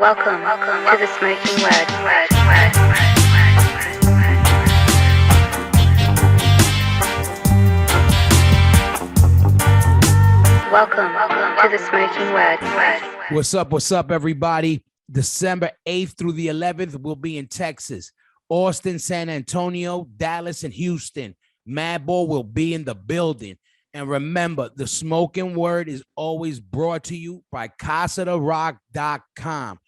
Welcome to the Smoking Word. Welcome to the Smoking Word. What's up, everybody? December 8th through the 11th, we'll be in Texas, Austin, San Antonio, Dallas, and Houston. Madball will be in the building. And remember, the Smoking Word is always brought to you by CasaDeRock.com.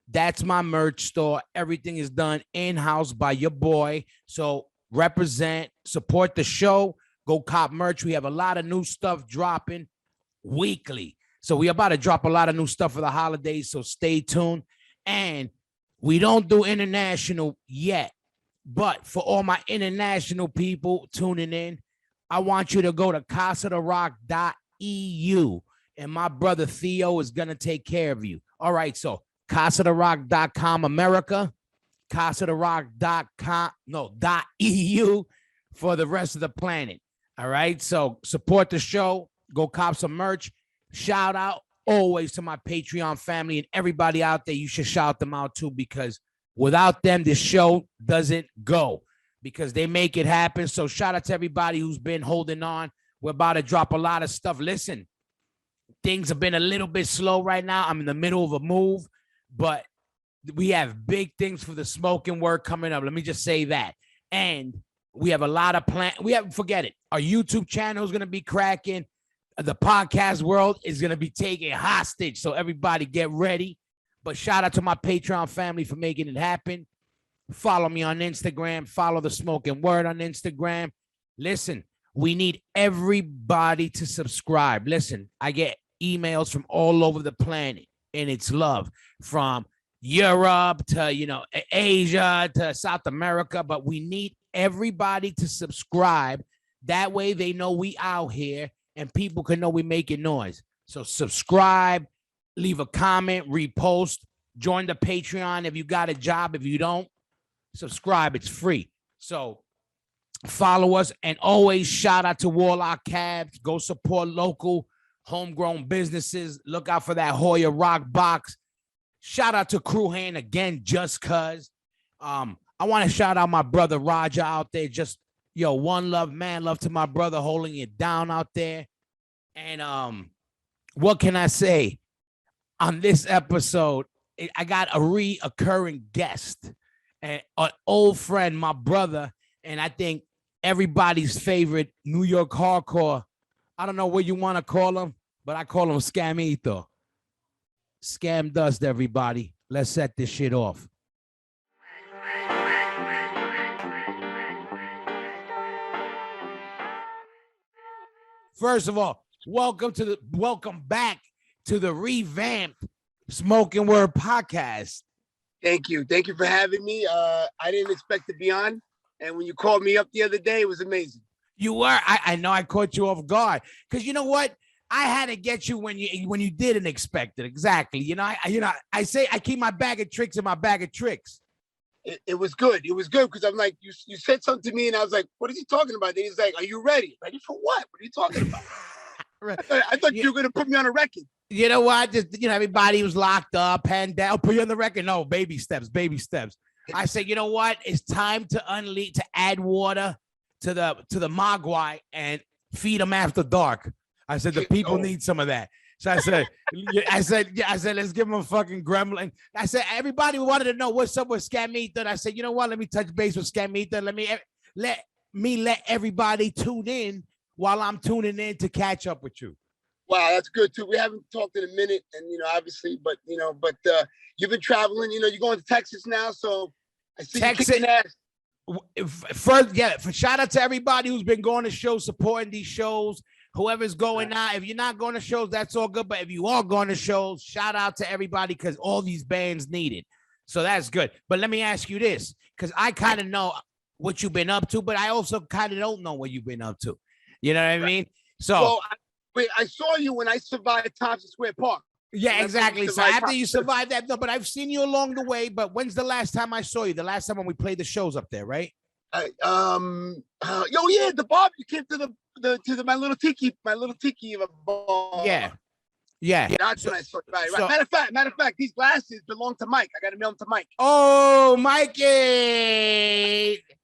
That's my merch store. Everything is done in-house by your boy. So represent, support the show, go cop merch. We have a lot of new stuff dropping weekly. So we about to drop a lot of new stuff for the holidays. So stay tuned. And we don't do international yet. But for all my international people tuning in, I want you to go to CasaDeRock.eu. And my brother Theo is going to take care of you. All right, so CasaDeRock.com America, CasaDeRock.com, .eu for the rest of the planet. All right, so support the show. Go cop some merch. Shout out always to my Patreon family and everybody out there. You should shout them out too, because without them, this show doesn't go, because they make it happen. So shout out to everybody who's been holding on. We're about to drop a lot of stuff. Listen, things have been a little bit slow right now. I'm in the middle of a move, but we have big things for the Smoking Word coming up. Let me just say that. And we have a lot of plans. Forget it. Our YouTube channel is going to be cracking. The podcast world is going to be taken hostage. So everybody get ready. But shout out to my Patreon family for making it happen. Follow me on Instagram. Follow the Smoking Word on Instagram. Listen, we need everybody to subscribe. Listen, I get emails from all over the planet, and it's love from Europe to, Asia to South America. But we need everybody to subscribe. That way they know we out here and people can know we making noise. So subscribe, leave a comment, repost, join the Patreon if you got a job. If you don't, subscribe. It's free. So follow us, and always shout out to Warlock Cabs. Go support local homegrown businesses. Look out for that Hoya Rock box. Shout out to Crew Hand again, just cuz. I want to shout out my brother Roger out there. Just one love, man love to my brother holding it down out there. And what can I say? On this episode, I got a reoccurring guest, an old friend, my brother, and I think everybody's favorite New York hardcore. I don't know what you want to call him, but I call him Scamito. SKAMDUST, everybody. Let's set this shit off. First of all, welcome back to the revamped Smoking Word podcast. Thank you for having me. I didn't expect to be on, and when you called me up the other day, it was amazing. You were. I know I caught you off guard, because you know what? I had to get you when you didn't expect it. Exactly. I say I keep my bag of tricks in my bag of tricks. It was good. It was good because I'm like, you said something to me, and I was like, what is he talking about? Then he's like, are you ready? Ready for what? What are you talking about? I thought you were going to put me on a record. You know what? Just, everybody was locked up, penned down, put you on the record. No, baby steps. I said, you know what? It's time to add water to the Mogwai and feed them after dark. I said, the people need some of that. So I said, let's give them a fucking gremlin. I said, everybody wanted to know what's up with Scamito. And I said, you know what? Let me touch base with Scamito. Let everybody tune in while I'm tuning in to catch up with you. Wow, that's good too. We haven't talked in a minute, and obviously, but you've been traveling. You're going to Texas now, so I see Texas. you kicking ass. First, shout out to everybody who's been going to shows, supporting these shows. Whoever's going out, if you're not going to shows, that's all good. But if you are going to shows, shout out to everybody, because all these bands need it. So that's good. But let me ask you this, because I kind of know what you've been up to, but I also kind of don't know what you've been up to. You know what I mean? So, I saw you when I survived Thompson Square Park. Yeah, exactly. So after you survived that, no, but I've seen you along the way. But when's the last time I saw you? The last time when we played the shows up there, right? The bar. You came to my little tiki bar. Yeah. Yeah. That's when I saw it. Right. Matter of fact, these glasses belong to Mike. I got to mail them to Mike. Oh, Mikey.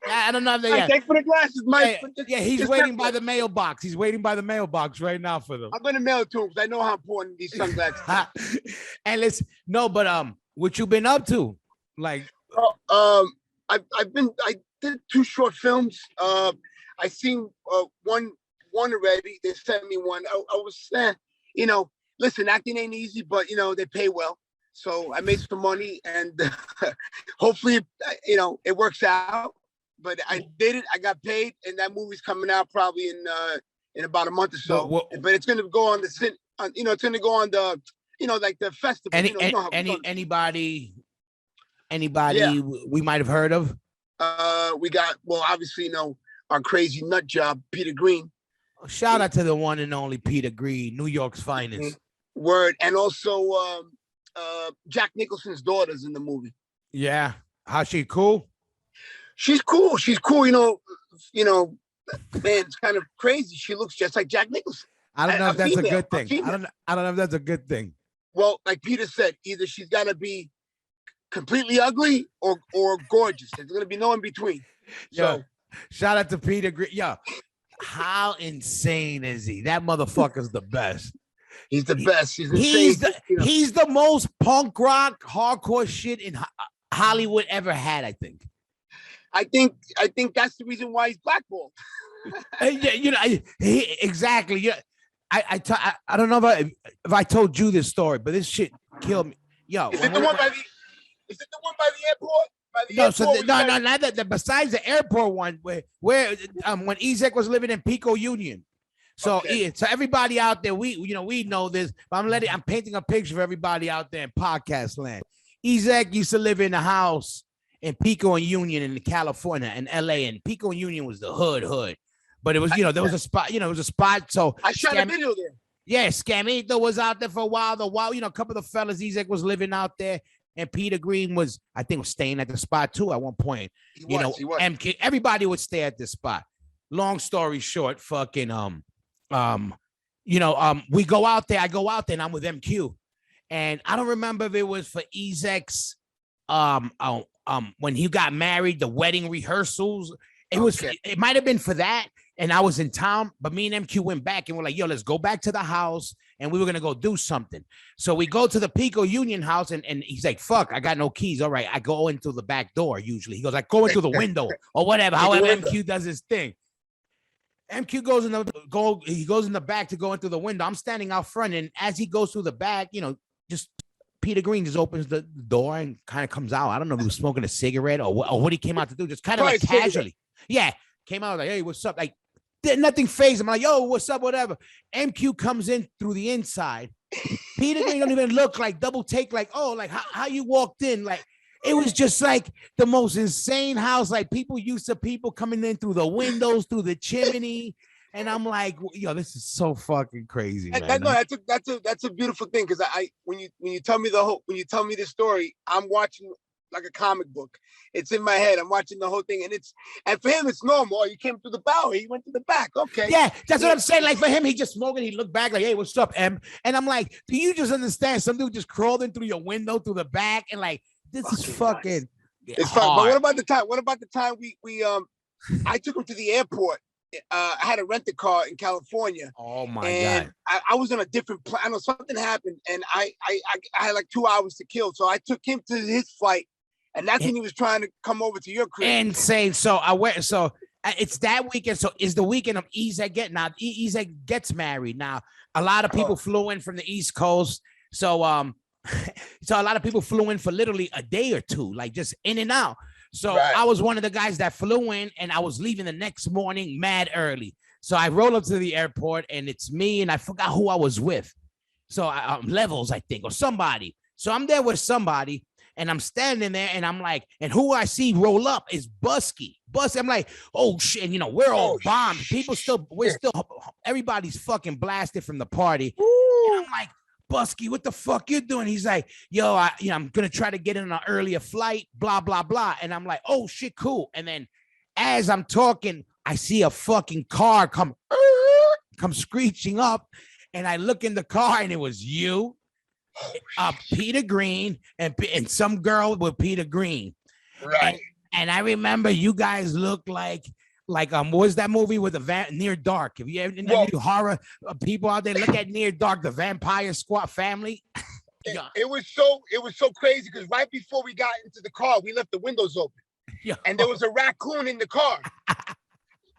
I don't know if they. Mike, thanks for the glasses, Mike. He's waiting by the mailbox. He's waiting by the mailbox right now for them. I'm gonna mail it to him because I know how important these sunglasses are. And what you been up to? Like, I did 2 short films. I seen one already. They sent me one. I was, listen, acting ain't easy, but they pay well. So I made some money, and hopefully, it works out. But I did it. I got paid, and that movie's coming out probably in about a month or so. But it's gonna go on the it's gonna go on the like the festival. Anybody we might have heard of? We got obviously our crazy nut job, Peter Green. Shout out to the one and only Peter Green, New York's finest. Word. And also Jack Nicholson's daughter's in the movie. Yeah. How's she? Cool? She's cool. Man, it's kind of crazy. She looks just like Jack Nicholson. I don't know if that's a good thing. I don't know if that's a good thing. Well, like Peter said, either she's got to be completely ugly or gorgeous. There's going to be no in between. So shout out to Peter Green. Yo, how insane is he? That motherfucker's the best. He's the best. He's the most punk rock, hardcore shit in Hollywood ever had, I think. I think that's the reason why he's blackballed. Exactly. Yeah. I don't know if I told you this story, but this shit killed me. Yo, is it the one by the airport? Not that. Besides the airport one, where when Ezek was living in Pico Union. So so everybody out there, we know this, but I'm painting a picture of everybody out there in podcast land. Ezek used to live in a house in Pico and Union in California and LA, and Pico and Union was the hood. But it was, there was a spot, it was a spot. So I shot a video there. Yeah, Scamito was out there for a while. A couple of the fellas, Ezek was living out there, and Peter Green was staying at the spot too at one point. He was. MK, everybody would stay at this spot. Long story short, we go out there. I go out there, and I'm with MQ, and I don't remember if it was for Ezek's, when he got married, the wedding rehearsals. It might have been for that. And I was in town, but me and MQ went back and we're like, yo, let's go back to the house. And we were going to go do something. So we go to the Pico Union house and he's like, fuck, I got no keys. All right. I go into the back door usually. He goes, I go into the window or whatever. However, MQ does his thing. MQ goes in the back to go into the window. I'm standing out front. And as he goes through the back, just Peter Green just opens the door and kind of comes out. I don't know if he was smoking a cigarette or what he came out to do. Just kind of like casually. Yeah. Came out like, hey, what's up? Like, nothing phased him. I'm like, yo, what's up? Whatever. MQ comes in through the inside. Peter Green don't even look like double take, like, oh, like how you walked in. Like, it was just like the most insane house. Like people coming in through the windows, through the chimney. And I'm like, yo, this is so fucking crazy, man. That's a beautiful thing. Cause when you tell me this story, I'm watching like a comic book. It's in my head. I'm watching the whole thing, and for him it's normal. Oh, you came through the bow. He went to the back. Okay. Yeah, that's what I'm saying. Like for him, he just smoking. He looked back like, hey, what's up, M? And I'm like, do you just understand? Some dude just crawled in through your window through the back, and like this is fucking. It's fun. But what about the time we I took him to the airport. I had a rental car in California. Oh my God. I was on a different plane. I know something happened, and I had like 2 hours to kill. So I took him to his flight. And that's when he was trying to come over to your crib. Insane. So it's that weekend. So is the weekend of Ezek Ezek gets married. Now, a lot of people flew in from the East Coast. So so a lot of people flew in for literally a day or two, like just in and out. So I was one of the guys that flew in, and I was leaving the next morning mad early. So I roll up to the airport, and it's me, and I forgot who I was with. So Levels, I think, or somebody. So I'm there with somebody. And I'm standing there and I'm like, and who I see roll up is Busky. I'm like, oh shit, we're all bombed. Everybody's fucking blasted from the party. And I'm like, Busky, what the fuck you doing? He's like, yo, I'm gonna try to get in an earlier flight, blah, blah, blah. And I'm like, oh shit, cool. And then as I'm talking, I see a fucking car come screeching up. and I look in the car, and it was you, Peter Green, and some girl with Peter Green. Right. And I remember you guys looked like what was that movie with the Near Dark? If you ever any horror people out there, look at Near Dark, the Vampire Squad family. It was so crazy because right before we got into the car, we left the windows open. And there was a raccoon in the car.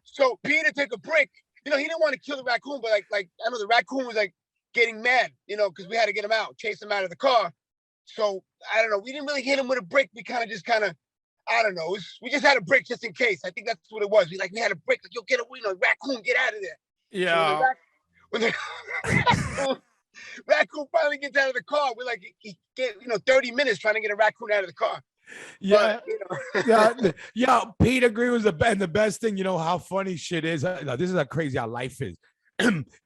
So Peter took a break. You know, he didn't want to kill the raccoon, but like I know the raccoon was like getting mad, you know, because we had to get him out, chase him out of the car. So I don't know. We didn't really hit him with a brick. We kind of, I don't know. We just had a break just in case. I think that's what it was. We had a break. Like, yo, get away, raccoon, get out of there. Yeah. So when the raccoon finally gets out of the car, we're like, he get 30 minutes trying to get a raccoon out of the car. Yeah, but, yeah. Peter Green was the best thing. You know how funny shit is. This is how crazy our life is.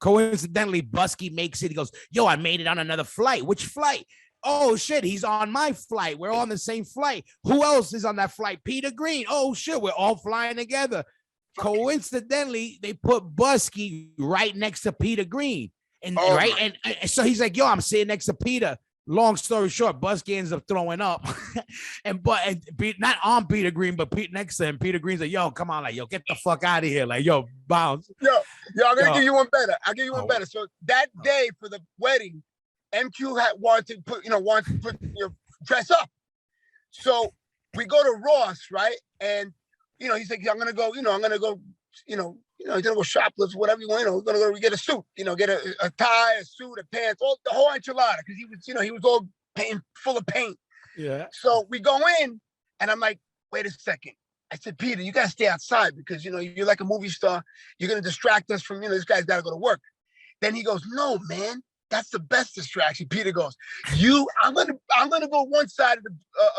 Coincidentally, Busky makes it. He goes, "Yo, I made it on another flight. Which flight? Oh shit, he's on my flight. We're on the same flight. Who else is on that flight? Peter Green. Oh shit, we're all flying together." Coincidentally, they put Busky right next to Peter Green, and and so he's like, "Yo, I'm sitting next to Peter." Long story short, Busky ends up throwing up, not on Peter Green, but next to him. Peter Green's like, "Yo, come on, like, yo, get the fuck out of here, like, yo, bounce." Yo, I'm gonna give you one better. I'll give you one better. So that day for the wedding, MQ had wanted to put dress up. So we go to Ross, right? And he's like, I'm gonna go shoplift, whatever you want. We're gonna go get a suit, get a tie, a suit, a pants, the whole enchilada, because he was all full of paint. Yeah. So we go in, and I'm like, wait a second. I said, Peter, you gotta stay outside because you're like a movie star. You're gonna distract us from this guy's gotta go to work. Then he goes, no, man, that's the best distraction. Peter goes, I'm gonna go one side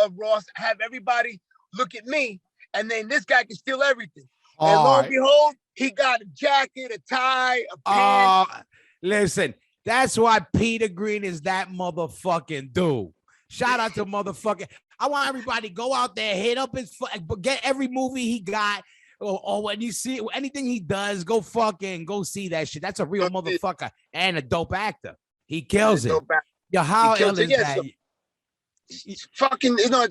of Ross, have everybody look at me, and then this guy can steal everything. And lo and behold, he got a jacket, a tie, a pants. Listen, that's why Peter Green is that motherfucking dude. Shout out to motherfucking. I want everybody to go out there, hit up his, get every movie he got, or when you see anything he does, go see that shit. That's a real motherfucker and a dope actor. He kills it. Yo, how ill is that? So, fucking, it's I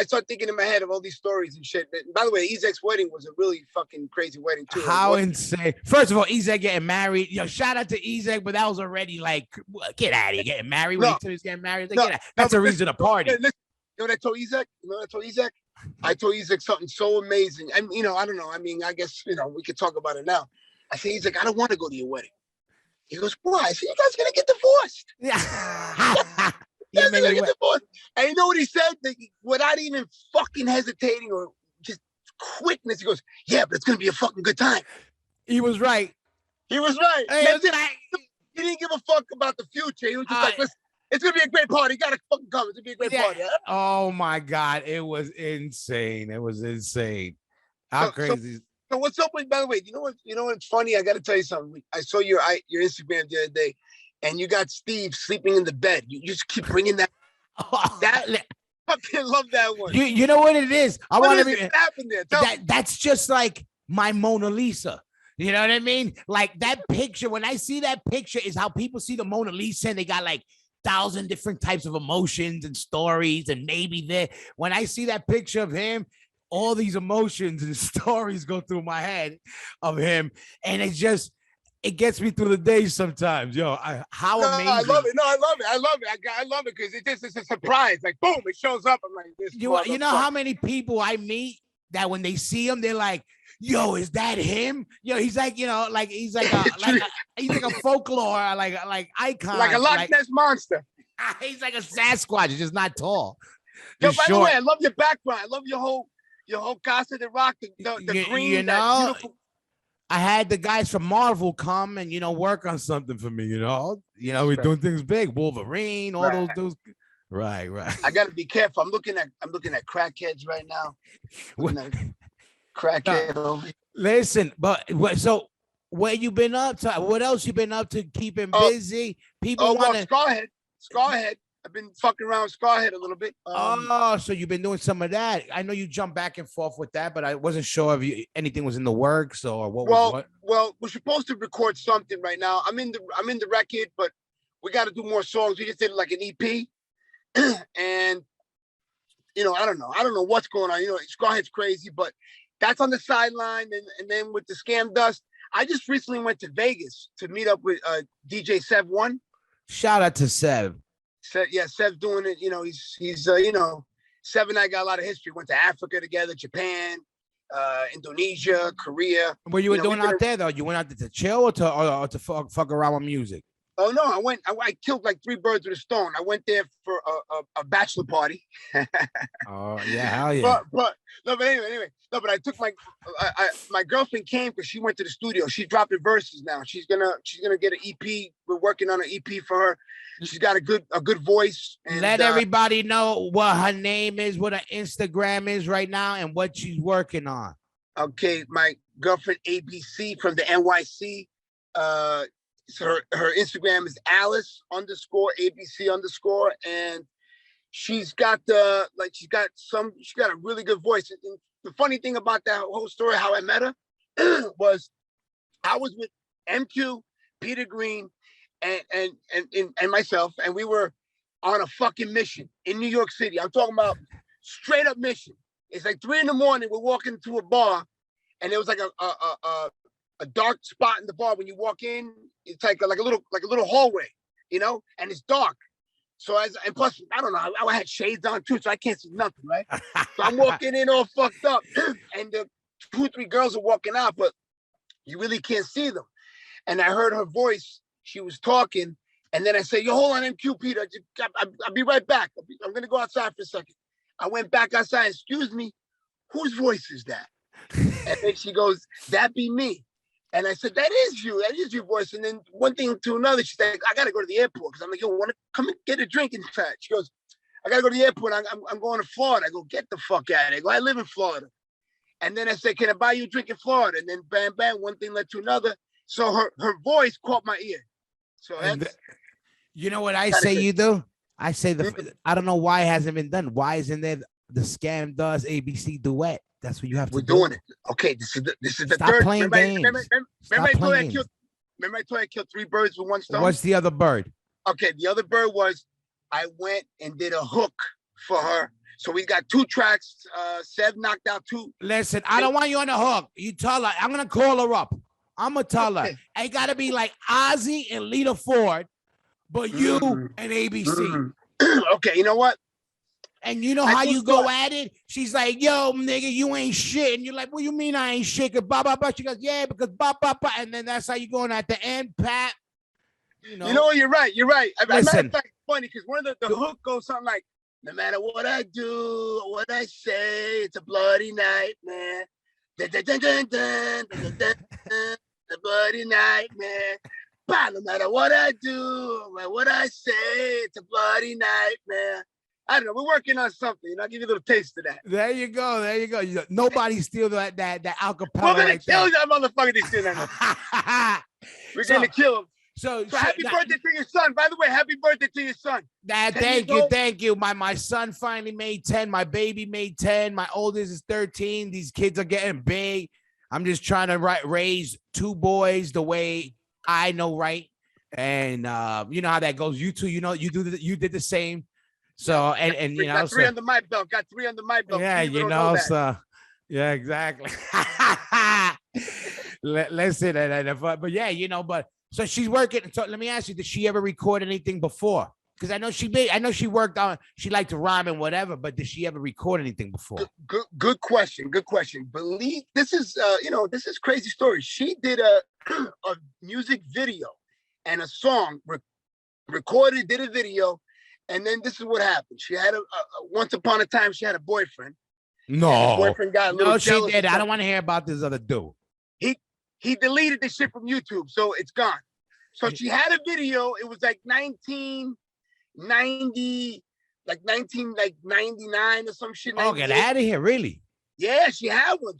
start thinking in my head of all these stories and shit. And by the way, Ezek's wedding was a really fucking crazy wedding too. How insane! First of all, Ezek getting married. Yo, shout out to Ezek, but that was already like, get out of here, getting married. When he was getting married, that's a reason to party. Listen, you know what I told Ezek? I told Ezek something so amazing. And I don't know. I mean, I guess we could talk about it now. I said, Ezek, I don't want to go to your wedding. He goes, why? I said, you guys gonna get divorced. Yeah. And you know what he said? Without even fucking hesitating or just quickness, he goes, yeah, but it's going to be a fucking good time. He was right. He didn't give a fuck about the future. He was just like, listen, it's going to be a great party. You got to fucking come. It's going to be a great party. Huh? Oh, my God. It was insane. How crazy. So what's up with, by the way, you know what's funny? I got to tell you something. I saw your Instagram the other day. And you got Steve sleeping in the bed. You just keep bringing that. I fucking love that one. You know what it is? What happened there? That's just like my Mona Lisa. You know what I mean? Like that picture. When I see that picture, is how people see the Mona Lisa, and they got like 1,000 different types of emotions and stories, and maybe there. When I see that picture of him, all these emotions and stories go through my head of him, and it gets me through the day sometimes. Yo, amazing. I love it. I love it because it's a surprise. Like, boom, it shows up. I'm like, this. You know how many people I meet that when they see him, they're like, yo, is that him? Yo, he's like, he's like a folklore, like icon. Like a Loch Ness monster. He's like a Sasquatch. He's just not tall. Yo, by the way, I love your background. I love your whole Casa de Rock, the green, beautiful. I had the guys from Marvel come and work on something for me. We're doing things big. Wolverine, all those dudes. Right. I gotta be careful. I'm looking at crackheads right now. Crackhead. Listen, but so what you been up to? What else you been up to? Keeping busy. People want to. Scarhead. I've been fucking around with Scarhead a little bit. Oh, so you've been doing some of that. I know you jump back and forth with that, but I wasn't sure if anything was in the works or what was what. Well, we're supposed to record something right now. I'm in the record, but we got to do more songs. We just did like an EP, and I don't know what's going on. Scarhead's crazy, but that's on the sideline. And then with the SKAMDUST, I just recently went to Vegas to meet up with DJ Sev One. Shout out to Sev. Sev's doing it. He's Sev and I got a lot of history. Went to Africa together, Japan, Indonesia, Korea. What you were doing out there though? You went out there to chill or to fuck around with music? Oh no, I killed like 3 birds with a stone. I went there for a bachelor party. Oh yeah, hell yeah. But anyway. No, but I took my girlfriend came because she went to the studio. She's dropping verses now. She's gonna get an EP. We're working on an EP for her. She's got a good voice. And, let everybody know what her name is, what her Instagram is right now, and what she's working on. Okay, my girlfriend ABC from the NYC. So her Instagram is Alice_ABC_, and she's got a really good voice. And the funny thing about that whole story, how I met her, was I was with MQ, Peter Green, and myself, and we were on a fucking mission in New York City. I'm talking about straight up mission. It's like 3 a.m. We're walking to a bar, and there was like a dark spot in the bar. When you walk in, it's like a little hallway, and it's dark. So and plus, I don't know, I had shades on too, so I can't see nothing, right? So I'm walking in all fucked up, and the 2 or 3 girls are walking out, but you really can't see them. And I heard her voice. She was talking, and then I said, "Yo, hold on, MQ, Peter. I'll be right back. I'm gonna go outside for a second." I went back outside. "Excuse me, whose voice is that?" And then she goes, "That be me." And I said, "That is you. That is your voice." And then one thing to another, she said, "I got to go to the airport." Because I'm like, "Yo, want to come and get a drink?" In fact, she goes, "I got to go to the airport. I'm going to Florida." I go, "Get the fuck out of there." I go, "I live in Florida." And then I said, "Can I buy you a drink in Florida?" And then bam, bam, one thing led to another. So her voice caught my ear. So that's... You know what I say you do? I say I don't know why it hasn't been done. Why isn't there the SKAMDUST ABC duet? That's what you have to do. We're doing it. Okay, this is the Stop third. Playing games. Remember I told I killed 3 birds with one stone? What's the other bird? Okay, the other bird was I went and did a hook for her. So we got 2 tracks. Sev knocked out 2. Listen, I don't want you on the hook. You tell her. I'm gonna call her up. I'm gonna tell her. I gotta be like Ozzy and Lita Ford, but you and ABC. Okay, you know what? And you know how you go at it? She's like, "Yo, nigga, you ain't shit." And you're like, "What do you mean I ain't shit?" Blah, blah, blah. She goes, "Yeah, because blah, blah, blah." And then that's how you going at the end, Pat. You know, you're right. Listen. It's funny because one of the hook goes something like, "No matter what I do, what I say, it's a bloody nightmare. Dun, dun, dun, dun, dun, dun, dun, dun, the bloody nightmare. No matter what I do, what I say, it's a bloody nightmare." I don't know. We're working on something. I'll give you a little taste of that. There you go. Nobody steal that acapella. We're gonna kill that motherfucker. This shit. We're gonna kill him. So happy birthday to your son. By the way, happy birthday to your son. Thank you. My son finally made 10. My baby made 10. My oldest is 13. These kids are getting big. I'm just trying to raise 2 boys the way I know right. And you know how that goes. You too. You know you did the same. So and you know, got 3 under my belt. Got 3 under my belt. Yeah, you know, so yeah, exactly. Listen, but yeah, you know, but so she's working. So let me ask you, did she ever record anything before? Because I know she worked on. She liked to rhyme and whatever, but did she ever record anything before? Good question. Believe this is this is crazy story. She did a music video and a song, recorded, did a video. And then this is what happened. She had once upon a time, she had a boyfriend. No. Boyfriend got a little jealous. She did. I don't want to hear about this other dude. He deleted the shit from YouTube, so it's gone. So she had a video. It was like 1990, like 1999 or some shit. Oh, get out of here! Really? Yeah, she had one.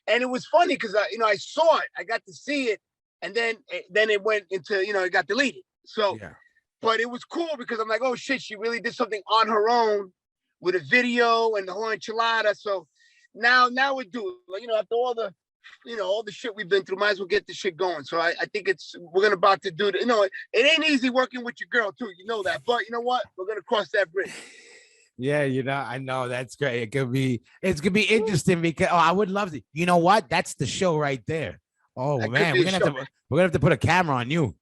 And it was funny because I saw it. I got to see it, and then it went into it got deleted. So. Yeah. But it was cool because I'm like, oh shit, she really did something on her own with a video and the whole enchilada. So now we're doing, like, after all the, all the shit we've been through, might as well get the shit going. So I think we're about to do it. It ain't easy working with your girl too. You know that, but you know what? We're going to cross that bridge. Yeah, I know that's great. It's gonna be interesting because I would love to. You know what? That's the show right there. Oh That man, we're gonna have to put a camera on you.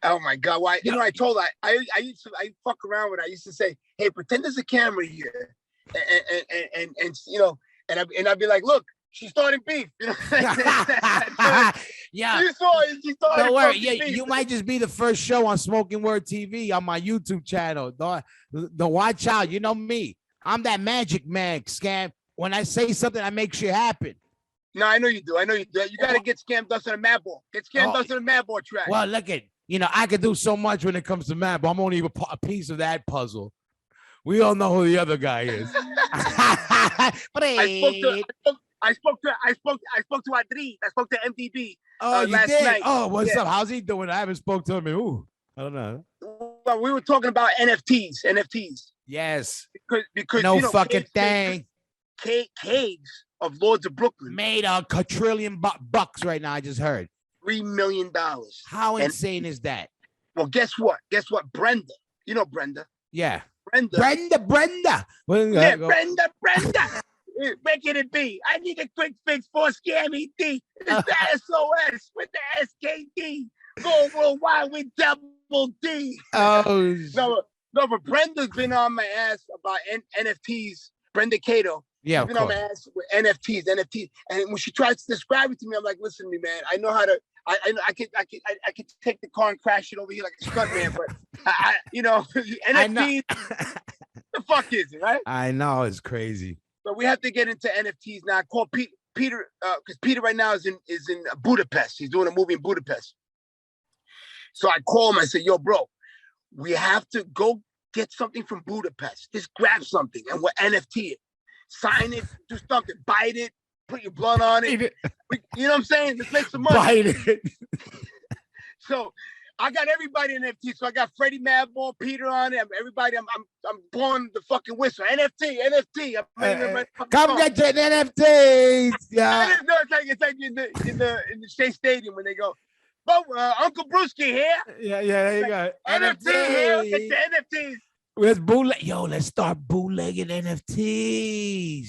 Oh my God! Why? I told her I fuck around with her. I used to say, "Hey, pretend there's a camera here," and I'd be like, "Look, she started beef." Yeah. You saw it. She started. Don't worry. Yeah, beef. You might just be the first show on Smoking Word TV on my YouTube channel. Don't watch out. You know me. I'm that magic man, Scam. When I say something, I make shit happen. No, I know you do. You got to get SKAMDUST on a mad ball. Get SKAMDUST on a mad ball track. Well, look at. I could do so much when it comes to mad, but I'm only a piece of that puzzle. We all know who the other guy is. I spoke to Adri. I spoke to MDB. Oh, you last did? night. Oh, what's up? How's he doing? I haven't spoke to him in I don't know. Well, we were talking about NFTs. Yes. Because no fucking thing. Caves of Lords of Brooklyn made a quadrillion bucks right now. I just heard $3 million. How insane is that? Well, guess what? Brenda. You know Brenda. Yeah. Brenda. Yeah, Brenda. Making it be. I need a quick fix for Scammy D. It's the SOS with the SKD. Go worldwide with double D. Oh. No, but Brenda's been on my ass about NFTs. Brenda Cato. Yeah, been on my ass with NFTs. And when she tries to describe it to me, I'm like, listen to me, man. I know how to. I could take the car and crash it over here like a stunt man, but NFTs. The fuck is it, right? I know, it's crazy. But we have to get into NFTs now. I call Peter because Peter right now is in Budapest. He's doing a movie in Budapest. So I call him. I say, yo, bro, we have to go get something from Budapest. Just grab something and we'll NFT it. Sign it, do something, bite it, put your blood on it. You know what I'm saying? Let's make some money. Bite it. So I got everybody in NFT. So I got Freddie Madball, Peter on it. Everybody, I'm blowing the fucking whistle. NFT. Come get your NFTs. Yeah. No, it's like in the State Stadium when they go, "But Uncle Brewski here." Yeah, there you go. NFT here. Get the NFTs. Where's bootleg? Yo, let's start bootlegging NFTs.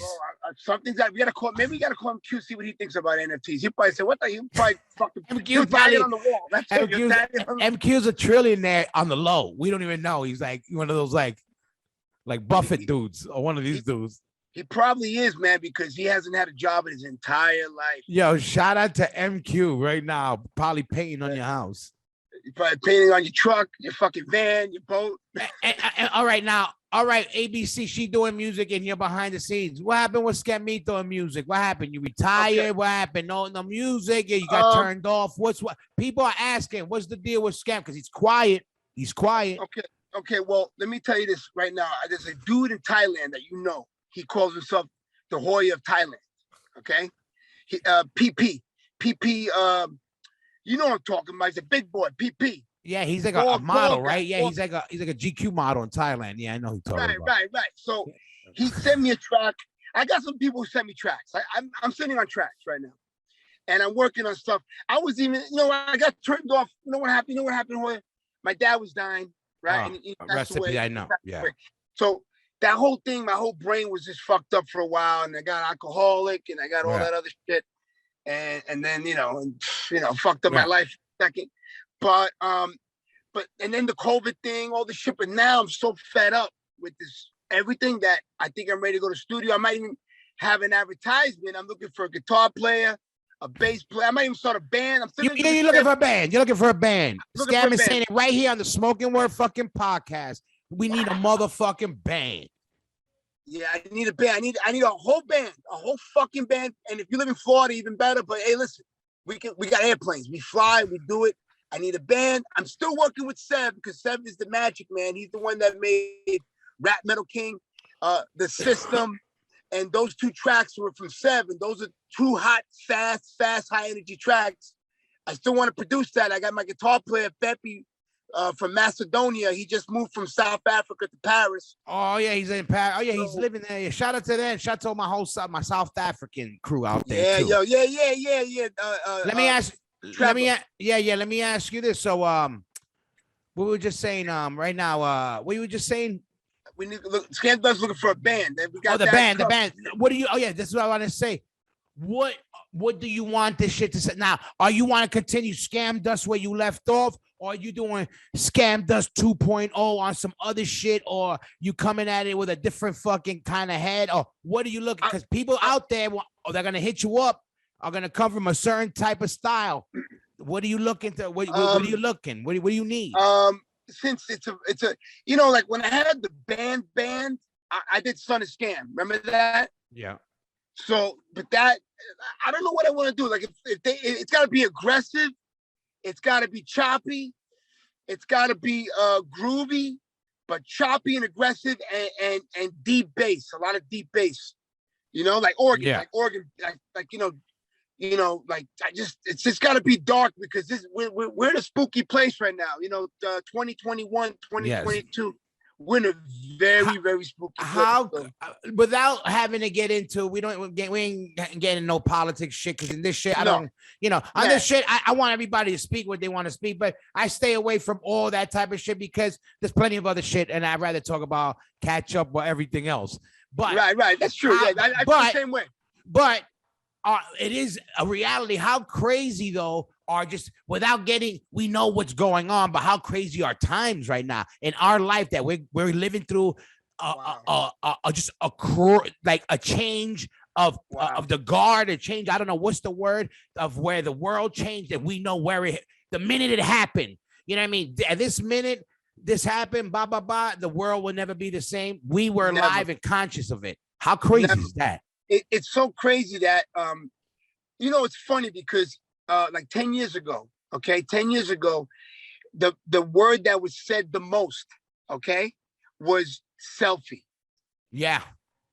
Something's that we gotta call. Maybe we gotta call him Q. See what he thinks about NFTs. He probably say, "What the? You probably fucking MQ probably on the wall." That's MQ's a trillionaire on the low. We don't even know. He's like one of those like Buffett dudes or one of these dudes. He probably is, man, because he hasn't had a job in his entire life. Yo, shout out to MQ right now. Probably painting on your house. You're probably painting on your truck, your fucking van, your boat. All right, ABC, she doing music and you're behind the scenes. What happened with Scamito and music? What happened? You retired? Okay. What happened? No music. You got turned off. What? People are asking, what's the deal with Scam? Because he's quiet. Okay. Well, let me tell you this right now. There's a dude in Thailand that you know. He calls himself the Hoya of Thailand. Okay, PP. You know what I'm talking about? He's a big boy, PP. Yeah, he's like a model, right? Yeah, he's like a GQ model in Thailand. Yeah, I know who you're talking about. Right. So he sent me a track. I got some people who sent me tracks. I'm sitting on tracks right now, and I'm working on stuff. I was even, I got turned off. You know what happened? Hoya? My dad was dying, right? Oh, and he recipe, I know. Yeah. So that whole thing, my whole brain was just fucked up for a while, and I got alcoholic, and I got all that other shit. And then fucked up my life for a second, but and then the COVID thing, all the shit. But now I'm so fed up with this everything that I think I'm ready to go to the studio. I might even have an advertisement. I'm looking for a guitar player, a bass player. I might even start a band. You're looking for a band. Scam is saying it right here on the Smoking Word fucking podcast. We need a motherfucking band. Yeah, I need a band. I need a whole band, a whole fucking band. And if you live in Florida, even better. But hey, listen, we got airplanes. We fly, we do it. I need a band. I'm still working with Sev because Sev is the magic man. He's the one that made Rap Metal King, The System, and those two tracks were from Sev. And those are two hot, fast, high energy tracks. I still want to produce that. I got my guitar player, Pepe, from Macedonia. He just moved from South Africa to Paris. Oh yeah, he's in Paris. Oh yeah, he's living there. Yeah, shout out to them. Shout out to my whole my South African crew out there too. Yeah. Let me ask. Let me ask you this. So we were just saying right now. We were just saying. We need to look. SKAMDUST looking for a band. We got the band. What do you? Oh yeah, this is what I want to say. What do you want this shit to say? Now, are you want to continue SKAMDUST where you left off, or are you doing SKAMDUST 2.0 on some other shit, or you coming at it with a different fucking kind of head, or what are you looking? Because people out there, they're gonna hit you up, are gonna come from a certain type of style. What are you looking to? What are you looking? What do you need? Since it's a you know, like when I had the band, I did Son of Scam. Remember that? Yeah. So, but that, I don't know what I want to do. Like, it's got to be aggressive. It's got to be choppy. It's got to be groovy, but choppy and aggressive and deep bass. A lot of deep bass. You know, like organ, like like it's just got to be dark because we're in a spooky place right now. You know, 2021, 2022. Yes. We're in a very spooky place. Without having to get into, we ain't getting no politics shit, because in this shit I don't, on this shit I want everybody to speak what they want to speak, but I stay away from all that type of shit because there's plenty of other shit and I'd rather talk about catch up or everything else. But right, that's true. I feel the same way. But it is a reality. How crazy though are just without getting, we know what's going on, but how crazy are times right now in our life that we're living through just a change of the guard, a change. I don't know what's the word of where the world changed, and we know where the minute it happened. You know what I mean? At this minute, this happened. The world will never be the same. We were alive and conscious of it. How crazy is that? It's so crazy that it's funny because like 10 years ago, the word that was said the most, was selfie. Yeah,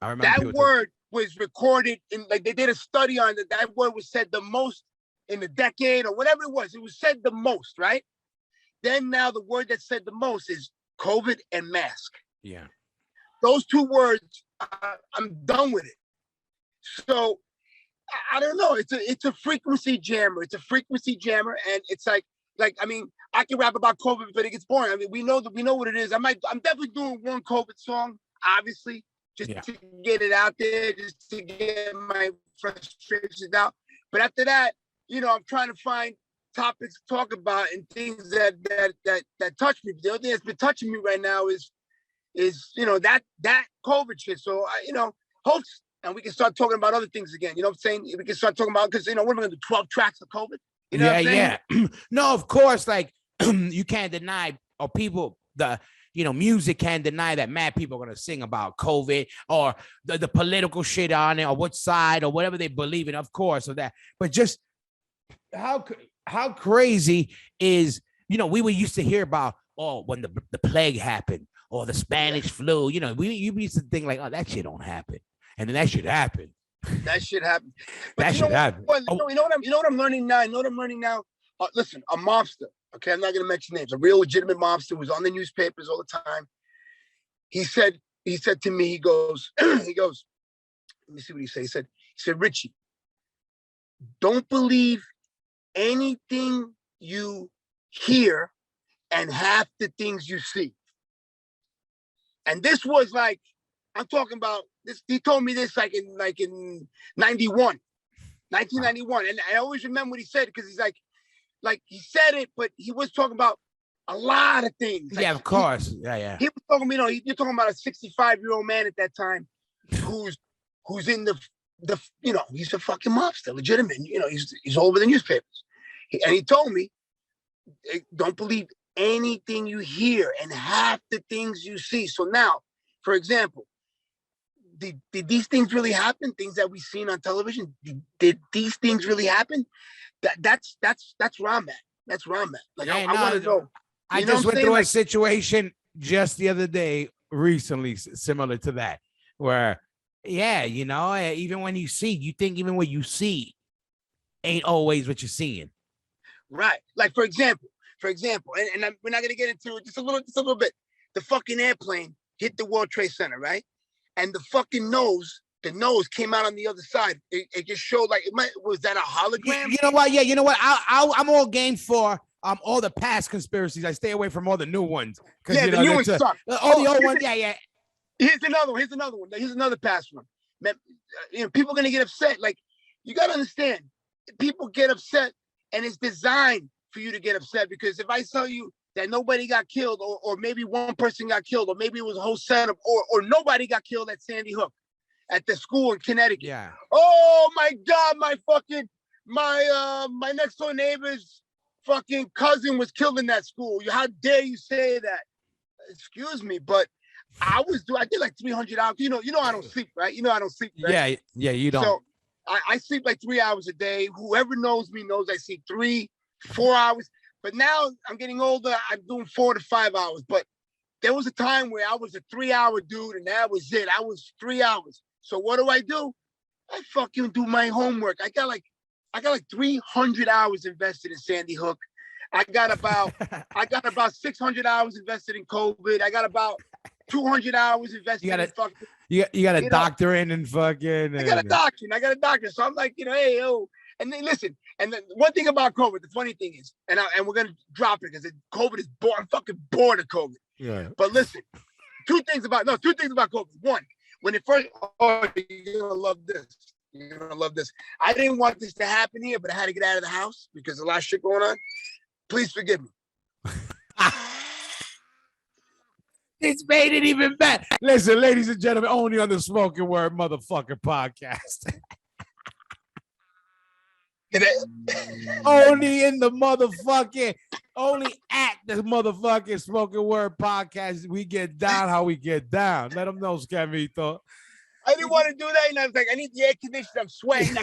I remember that word was recorded in, like, they did a study on it. That word was said the most in a decade or whatever it was. It was said the most, right? Then now the word that said the most is COVID and mask. Yeah, those two words, I'm done with it. So I don't know. It's a frequency jammer. It's a frequency jammer, and it's like I mean, I can rap about COVID, but it gets boring. I mean, we know what it is. I'm definitely doing one COVID song, obviously, just to get it out there, just to get my frustrations out. But after that, I'm trying to find topics to talk about and things that touch me. The other thing that's been touching me right now is that COVID shit. So hopes. And we can start talking about other things again. You know what I'm saying? We can start talking about, because, what are we going to do, 12 tracks of COVID? You know what I'm saying? Yeah. No, of course, like, you can't deny, or people, music can't deny that mad people are going to sing about COVID or the political shit on it or what side or whatever they believe in, of course, of that. But just how crazy is, we were used to hear about, when the plague happened or the Spanish flu, we used to think like, that shit don't happen. And then that should happen. That should happen. That should happen. You know what I'm learning now? Listen, a mobster. Okay, I'm not gonna mention names. A real legitimate mobster who's on the newspapers all the time. He said to me, he goes, let me see what he said. He said, Richie, don't believe anything you hear and half the things you see. And this was like, I'm talking about this. He told me this like in 1991. And I always remember what he said, because he's like he said it, but he was talking about a lot of things. Yeah, of course. Yeah. He was talking, you're talking about a 65-year-old man at that time who's in the he's a fucking mobster, legitimate. He's all over the newspapers. And he told me, don't believe anything you hear and half the things you see. So now, for example, did these things really happen? Things that we've seen on television, did these things really happen? That's where I'm at. That's where I'm at. Like, I want to know. I just went through a situation just the other day, recently, similar to that, where, even when you see, you think even what you see ain't always what you're seeing. Right. Like, for example, For example, we're not gonna get into it just a little bit. The fucking airplane hit the World Trade Center, right? And the fucking nose came out on the other side. It just showed like was that a hologram? You know what? Yeah, you know what? I'm all game for all the past conspiracies. I stay away from all the new ones because the new ones suck. All the old ones, yeah. Here's another one. Here's another past one. Man, people are gonna get upset. Like, you gotta understand, people get upset, and it's designed for you to get upset. Because if I tell you that nobody got killed, or maybe one person got killed, or maybe it was a whole setup, or nobody got killed at Sandy Hook, at the school in Connecticut. Yeah. Oh my God, my next door neighbor's fucking cousin was killed in that school. How dare you say that? Excuse me, but I did like 300 hours. You know I don't sleep, right? You know I don't sleep. Right? Yeah, you don't. So I sleep like 3 hours a day. Whoever knows me knows I sleep 3-4 hours. But now I'm getting older. I'm doing 4 to 5 hours. But there was a time where I was a 3-hour dude, and that was it. I was 3 hours. So what do? I fucking do my homework. I got like 300 hours invested in Sandy Hook. I got about 600 hours invested in COVID. I got about 200 hours invested in fucking. You got a doctorate in fucking. I got a doctorate. So I'm like, hey, yo. And then listen, and then one thing about COVID, the funny thing is, and we're gonna drop it because COVID is bored. I'm fucking bored of COVID. Yeah. But listen, two things about COVID. One, when it first, you're gonna love this. You're gonna love this. I didn't want this to happen here, but I had to get out of the house because there's a lot of shit going on. Please forgive me. It's made it even better. Listen, ladies and gentlemen, only on the Smokin Word motherfucking podcast. Only at the motherfucking Smokin Word podcast, we get down how we get down. Let them know, Scamito. I didn't want to do that, and I was like, I need the air conditioner. I'm sweating.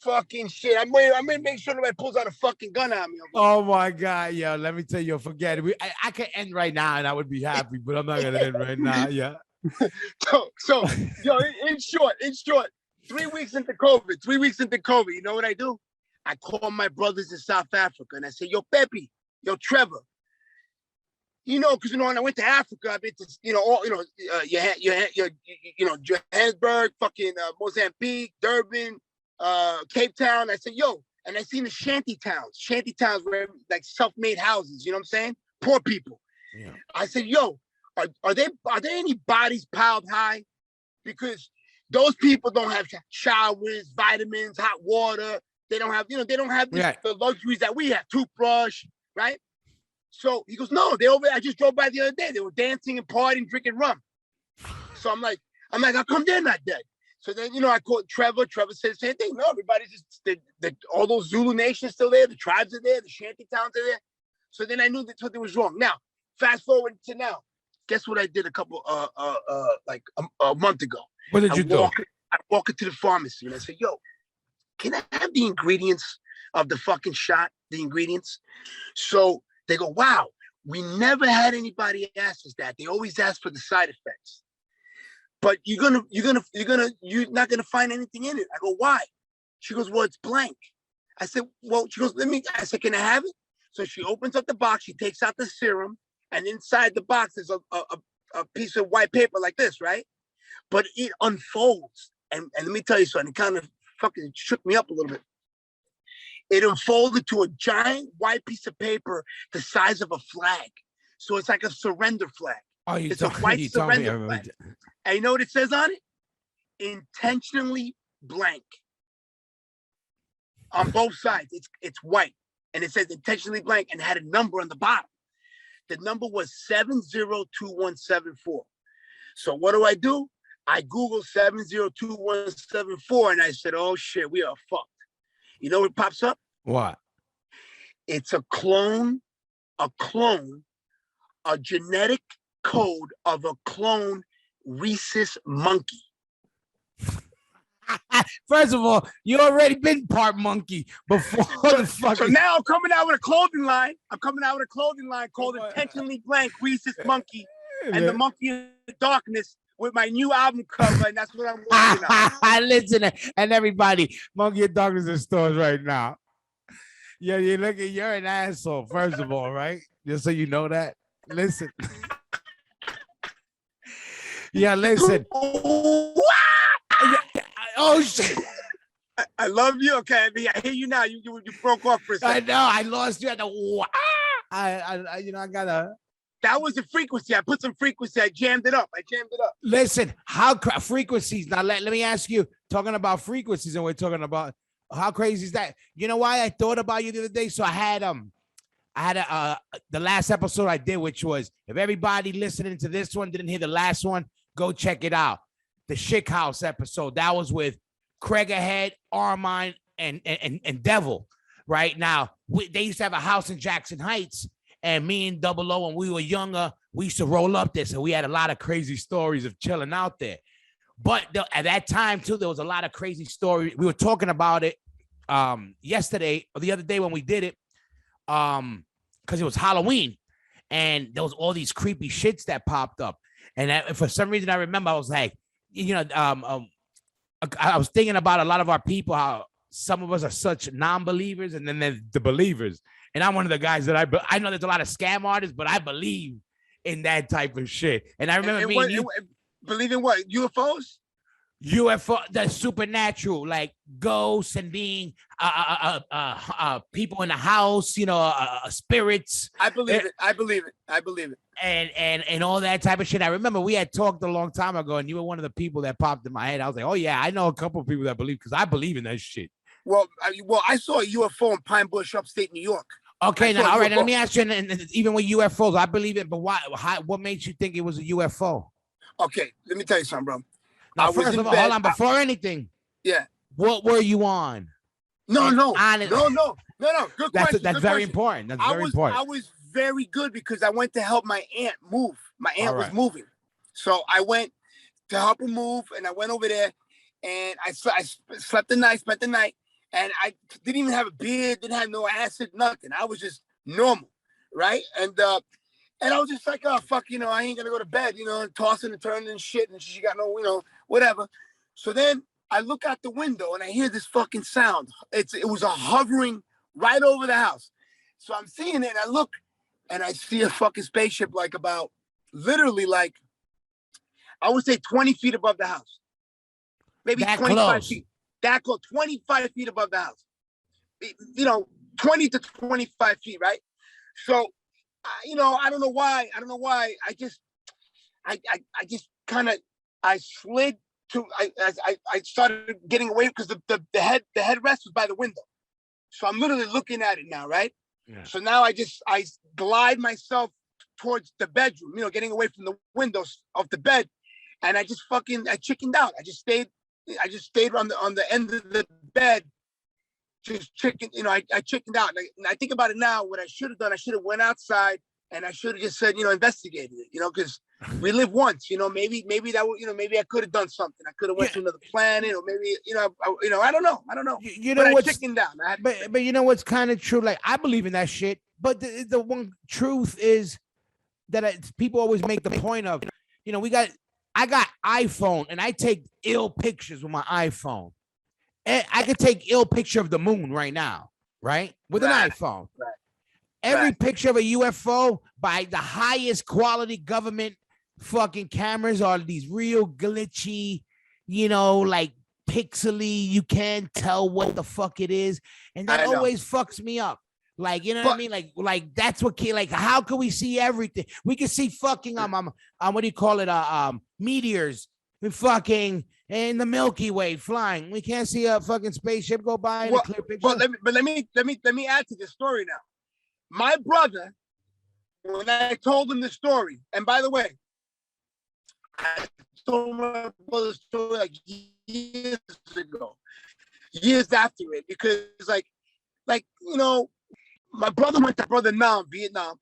Fucking shit. I'm gonna make sure nobody pulls out a fucking gun on me. Oh my God, yo, let me tell you, forget it. I could end right now and I would be happy, but I'm not gonna end right now. Yeah. So yo, in short, 3 weeks into COVID, you know what I do? I call my brothers in South Africa and I say, yo, Pepe, yo, Trevor. Because when I went to Africa, I've been to Johannesburg, fucking Mozambique, Durban, Cape Town. I said, yo, and I seen the shanty towns where like self-made houses, you know what I'm saying? Poor people. Yeah. I said, yo, are there any bodies piled high? Because those people don't have showers, vitamins, hot water. They don't have, the luxuries that we have, toothbrush, right? So he goes, no, I just drove by the other day. They were dancing and partying, drinking rum. So I'm like, how come they're not dead? So then, I called Trevor. Trevor said the same thing. No, everybody's just, all those Zulu nations still there. The tribes are there. The shanty towns are there. So then I knew that something was wrong. Now, fast forward to now. Guess what I did a month ago? What did you do? I walk into the pharmacy and I say, yo, can I have the ingredients of the fucking shot? The ingredients? So they go, wow, we never had anybody ask us that. They always ask for the side effects. But you're not gonna find anything in it. I go, why? She goes, well, it's blank. I said, well, she goes, I said, can I have it? So she opens up the box, she takes out the serum, and inside the box is a piece of white paper like this, right? But it unfolds. And let me tell you something, it kind of fucking shook me up a little bit. It unfolded to a giant white piece of paper the size of a flag. So it's like a surrender flag. Oh, it's a white surrender flag. And you know what it says on it? Intentionally blank. On both sides, it's white. And it says intentionally blank and had a number on the bottom. The number was 702174. So what do? I Google 702174 and I said, oh shit, we are fucked. You know what pops up? What? It's a genetic code of a clone rhesus monkey. First of all, you already been part monkey before the fucking. So now I'm coming out with a clothing line. Called Intentionally Blank Rhesus Monkey, and the Monkey in the Darkness with my new album cover, and that's what I'm working on. Listen, and everybody, Monkey in Darkness in stores right now. Yeah, you're an asshole, first of all, right? Just so you know that. Listen. Yeah, listen. Oh shit. I love you. Okay, I hear you now. You broke off for a I second. know. I lost you at the. I gotta. That was the frequency. I put some frequency. I jammed it up. Listen, frequencies. Now let me ask you. Talking about frequencies, and we're talking about how crazy is that? You know why I thought about you the other day? So I had the last episode I did, which was if everybody listening to this one didn't hear the last one, go check it out. The Chick House episode. That was with Craig Ahead, Armine, and Devil. Right now, they used to have a house in Jackson Heights, and me and Double O, when we were younger, we used to roll up there. So we had a lot of crazy stories of chilling out there. But at that time too, there was a lot of crazy stories. We were talking about it yesterday or the other day when we did it, because it was Halloween, and there was all these creepy shits that popped up. And for some reason, I remember I was like, I was thinking about a lot of our people, how some of us are such non-believers, and then there's the believers. And I'm one of the guys that I know there's a lot of scam artists, but I believe in that type of shit. And I remember believe in what? UFOs? UFO, the supernatural, like ghosts and being people in the house, spirits. I believe it. And all that type of shit. I remember we had talked a long time ago, and you were one of the people that popped in my head. I was like, oh yeah, I know a couple of people that believe, because I believe in that shit. Well, I saw a UFO in Pine Bush, upstate New York. Okay, now all right. Now, let me ask you, and even with UFOs, I believe it. But why? What made you think it was a UFO? Okay, let me tell you something, bro. Now, first of all, hold on. Before anything, yeah. What were you on? No. Good question. That's very important. That's very important. I was very good because I went to help my aunt move. My aunt was moving, so I went to help her move, and I went over there, and I spent the night, and I didn't even have a beard, didn't have no acid, nothing. I was just normal, right? And I was just like, oh fuck, I ain't gonna go to bed, and tossing and turning and shit, and she got no, whatever. So then I look out the window and I hear this fucking sound. It was a hovering right over the house. So I'm seeing it, and I look, and I see a fucking spaceship, like about literally, like, I would say 20 feet above the house. Maybe that 25 close. Feet. That close, 25 feet above the house. 20 to 25 feet, right? So, I don't know why. I just kind of, I slid to, I started getting away because the headrest was by the window. So I'm literally looking at it now, right? Yeah. So now I glide myself towards the bedroom, getting away from the windows of the bed. And I chickened out. I just stayed on the end of the bed, just I chickened out. And I think about it now, what I should have done, I should have went outside, and I should have just said, investigated it, because we live once, maybe that would, maybe I could have done something. I could have went to another planet, or maybe, I don't know. But I chickened out. But you know what's kind of true? Like, I believe in that shit. But the one truth is that people always make the point of, I got iPhone, and I take ill pictures with my iPhone. And I could take ill picture of the moon right now, right? With an iPhone. Right. Every picture of a UFO by the highest quality government fucking cameras are these real glitchy, like pixely. You can't tell what the fuck it is. And that always fucks me up. Like, what I mean? Like that's what, like, how can we see everything? We can see fucking, what do you call it? Meteors and fucking in the Milky Way flying. We can't see a fucking spaceship go by in a clear picture. Let me add to the story now. My brother, when I told him the story, and by the way, I told my brother the story like years ago, years after it, because like my brother went to brother Nam, Vietnam.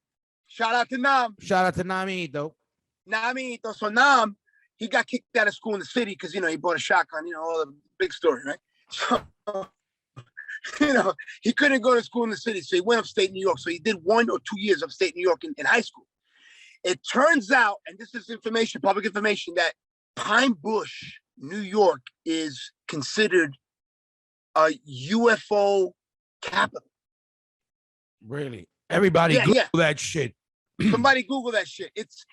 Shout out to Nam. Shout out to Namito. Namito. So Nam, he got kicked out of school in the city because, he bought a shotgun, all the big story, right? So, he couldn't go to school in the city. So he went upstate New York. So he did 1 or 2 years upstate New York in high school. It turns out, and this is public information, that Pine Bush, New York is considered a UFO capital. Really? Everybody Yeah, Google yeah. that shit. Somebody Google that shit. It's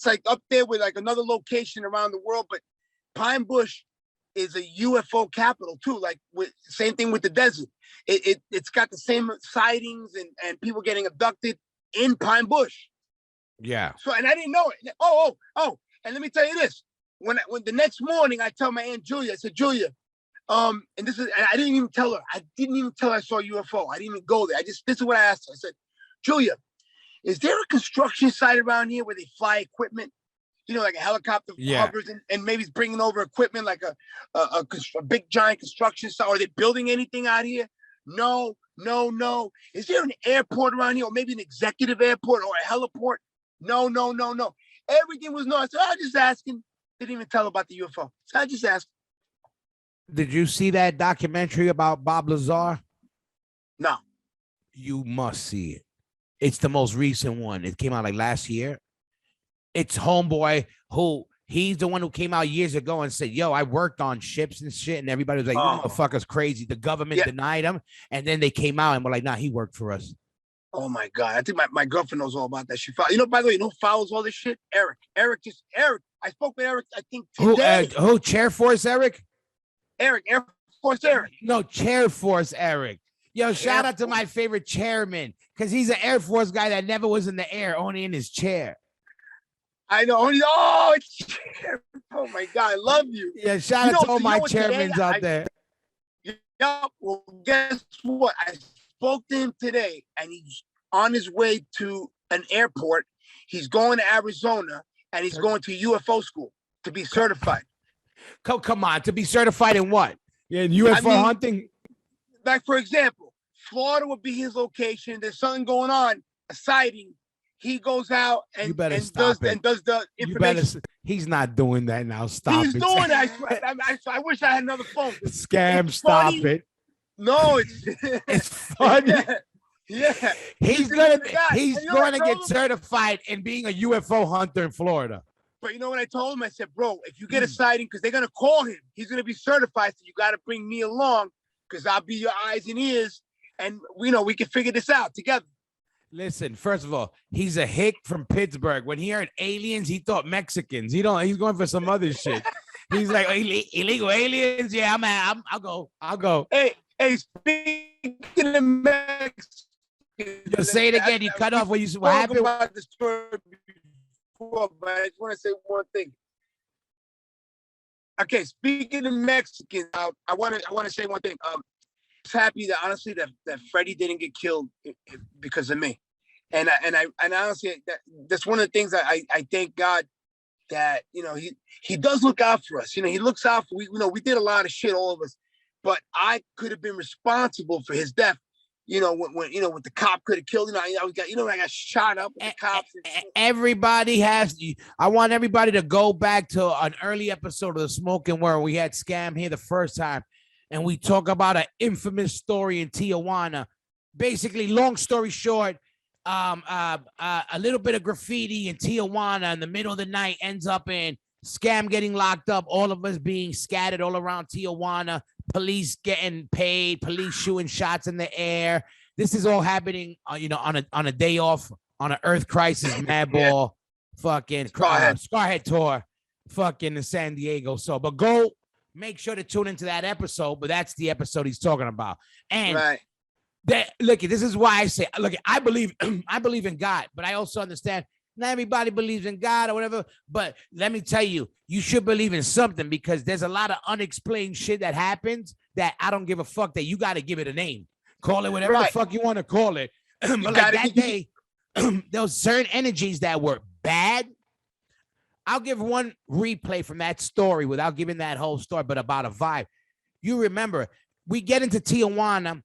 like up there with like another location around the world, but Pine Bush is a UFO capital too. Like with same thing with the desert. It's got the same sightings and people getting abducted in Pine Bush. Yeah. So and I didn't know it. Oh. And let me tell you this. When the next morning I tell my Aunt Julia, I said, Julia, and I didn't even tell her. I didn't even tell her I saw a UFO. I didn't even go there. This is what I asked her. I said, Julia, is there a construction site around here where they fly equipment? You know, like a helicopter hovers and maybe it's bringing over equipment like a big giant construction site. Are they building anything out here? No. Is there an airport around here or maybe an executive airport or a heliport? No. Everything was no. I said, I'm just asking. Didn't even tell about the UFO. So I just asked. Did you see that documentary about Bob Lazar? No. You must see it. It's the most recent one. It came out like last year. It's homeboy who he's the one who came out years ago and said, yo, I worked on ships and shit. And everybody was like, you motherfucker's crazy. The government denied him. And then they came out and were like, nah, he worked for us. Oh my God. I think my girlfriend knows all about that. By the way, who follows all this shit? Eric. I spoke with Eric, I think today. Who? Chair Force Eric? Eric, Air Force Eric. No, Chair Force Eric. Yo, shout out to my favorite chairman, because he's an Air Force guy that never was in the air, only in his chair. I know. It's chair. Oh my God, I love you. Yeah, shout out to all my chairmans out there. Yeah, well, guess what? I spoke to him today, and he's on his way to an airport. He's going to Arizona, and he's going to UFO school to be certified. Come on, to be certified in what? Yeah, in UFO hunting? Like, for example, Florida would be his location. There's something going on, a sighting. He goes out and does the information. He's not doing that now. Stop He's it. doing that. I wish I had another phone. Scam, stop it. No, it's funny. Yeah. He's gonna get certified in being a UFO hunter in Florida. But you know what I told him? I said, bro, if you get a sighting, because they're gonna call him, he's gonna be certified. So you gotta bring me along, because I'll be your eyes and ears, and we can figure this out together. Listen, first of all, he's a hick from Pittsburgh. When he heard aliens, he thought Mexicans. He's going for some other shit. He's like, illegal aliens? Yeah, I'll go. Hey, speaking of Mexicans. Just say it again. You cut off what happened. About the story before, but I just want to say one thing. Okay, speaking of Mexicans, I want to say one thing. I'm happy that honestly that Freddie didn't get killed because of me, and honestly that's one of the things I thank God that he does look out for us. He looks out for we did a lot of shit, all of us, but I could have been responsible for his death. When the cop could have killed him. I got shot up with the cops. Everybody has. I want everybody to go back to an early episode of the Smokin where we had Scam here the first time. And we talk about an infamous story in Tijuana. Basically, long story short, a little bit of graffiti in Tijuana in the middle of the night ends up in Scam getting locked up, all of us being scattered all around Tijuana, police getting paid, police shooting shots in the air. This is all happening, on a day off, on an Earth Crisis, Madball, fucking Scarhead tour, fucking in San Diego. So, but go. Make sure to tune into that episode, but that's the episode he's talking about. And look, this is why I say, look, I believe in God, but I also understand not everybody believes in God or whatever. But let me tell you, you should believe in something, because there's a lot of unexplained shit that happens that I don't give a fuck that you got to give it a name. Call it whatever the fuck you want to call it. But like that day, there was certain energies that were bad. I'll give one replay from that story without giving that whole story, but about a vibe. You remember, we get into Tijuana.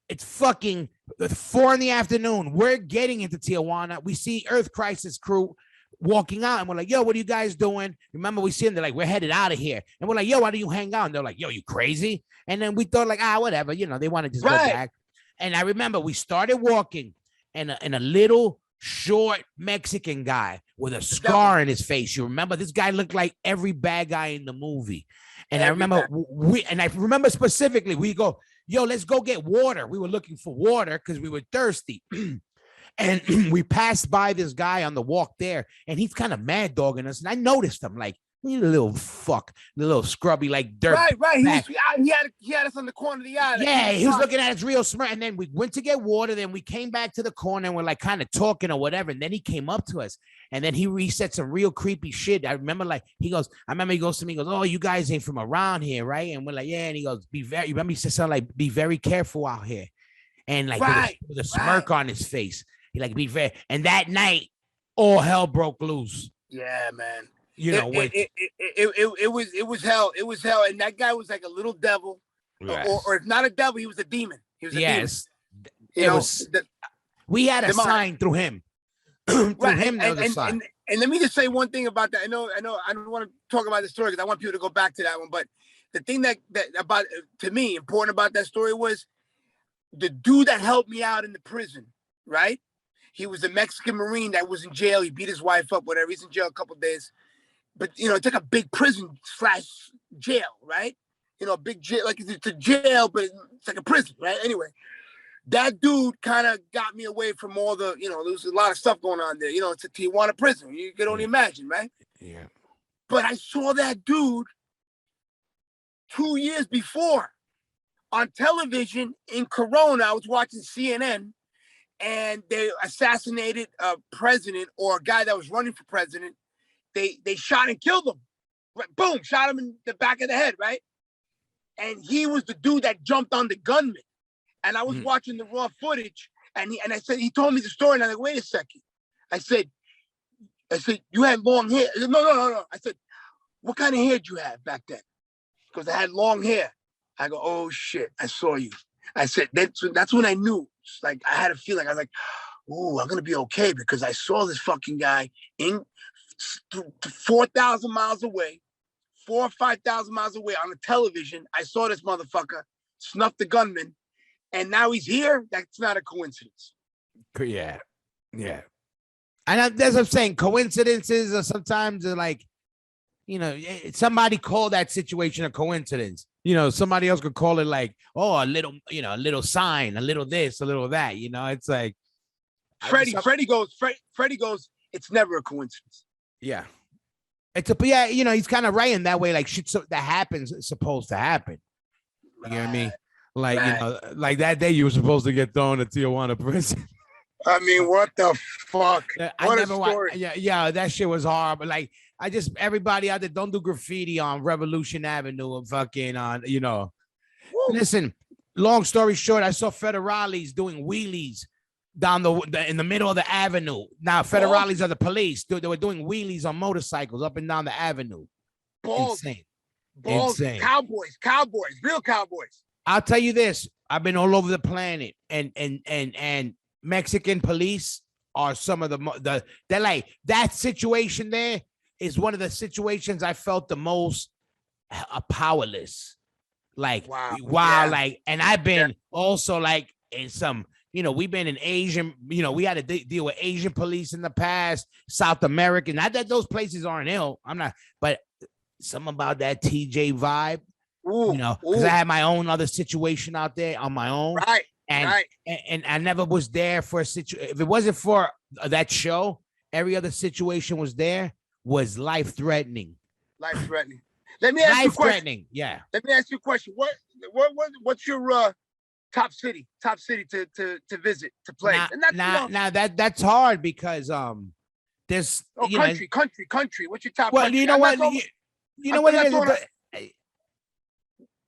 It's fucking 4 p.m. We're getting into Tijuana. We see Earth Crisis crew walking out, and we're like, yo, what are you guys doing? Remember, we see them. They're like, we're headed out of here. And we're like, yo, why do you hang out? And they're like, yo, you crazy? And then we thought like, whatever. They want to just go back. And I remember we started walking, and a little short Mexican guy with a scar in his face. You remember this guy looked like every bad guy in the movie. And I remember specifically, we go, yo, let's go get water. We were looking for water because we were thirsty. And we passed by this guy on the walk there, and he's kind of mad dogging us. And I noticed him, like, you little fuck, the little scrubby, like dirt. Right. He had us on the corner of the eye. Yeah, he was looking at us real smart. And then we went to get water. Then we came back to the corner and we're like kind of talking or whatever. And then he came up to us, and then he said some real creepy shit. I remember he goes to me, he goes, oh, you guys ain't from around here, right? And we're like, yeah. And he goes, you remember he said something like, be very careful out here. And like with a smirk on his face. He like, be very. And that night, all hell broke loose. Yeah, man. You know, it was hell. It was hell. And that guy was like a little devil. Yes. Or if not a devil, he was a demon. He was a demon. We had a sign through him. Through him, there was a sign. And let me just say one thing about that. I know I don't want to talk about the story because I want people to go back to that one. But the thing that about, to me, important about that story was the dude that helped me out in the prison, right? He was a Mexican Marine that was in jail. He beat his wife up, whatever. He's in jail a couple of days. But, it's like a big prison / jail, right? A big jail, like it's a jail, but it's like a prison, right? Anyway, that dude kind of got me away from all the, there was a lot of stuff going on there. It's a Tijuana prison. You can only imagine, right? Yeah. But I saw that dude 2 years before on television in Corona. I was watching CNN. And they assassinated a president or a guy that was running for president. They shot and killed him. Boom, shot him in the back of the head, right? And he was the dude that jumped on the gunman. And I was watching the raw footage, and he told me the story, and I'm like, wait a second. I said, you had long hair. He said, no. I said, what kind of hair did you have back then? Because I had long hair. I go, oh shit, I saw you. I said, that's when I knew. Like, I had a feeling. I was like, ooh, I'm going to be okay because I saw this fucking guy 4,000 miles away, 4,000 or 5,000 miles away on the television. I saw this motherfucker snuff the gunman, and now he's here. That's not a coincidence. Yeah. And that's what I'm saying. Coincidences are sometimes like, somebody call that situation a coincidence. Somebody else could call it like, oh, a little sign, a little this, a little that. It's like Freddie goes, it's never a coincidence. Yeah. He's kind of right in that way. Like shit that happens is supposed to happen. You know what I mean? Like, like that day you were supposed to get thrown into Tijuana prison. I mean, what the fuck? What a story. Yeah, that shit was horrible. Like, everybody out there, don't do graffiti on Revolution Avenue and fucking on, Woo. Listen, long story short, I saw federales doing wheelies down in the middle of the avenue. Now, federales are the police. They were doing wheelies on motorcycles up and down the avenue. Insane. Cowboys, real cowboys. I'll tell you this. I've been all over the planet, and Mexican police are some of they're like, that situation there is one of the situations I felt the most powerless. Like, wow, yeah. Like, and I've been also like in some, we've been in Asian, we had to deal with Asian police in the past, South American. Not that those places aren't ill. I'm not, but something about that TJ vibe, because I had my own other situation out there on my own. Right. And I never was there for a situation. If it wasn't for that show, every other situation was life-threatening. Life-threatening. Let me ask you a question. Yeah. Let me ask you a question. What's your top city to visit, to play? Now that's hard because there's country. What's your top? Well, country? you know what? You know what it is.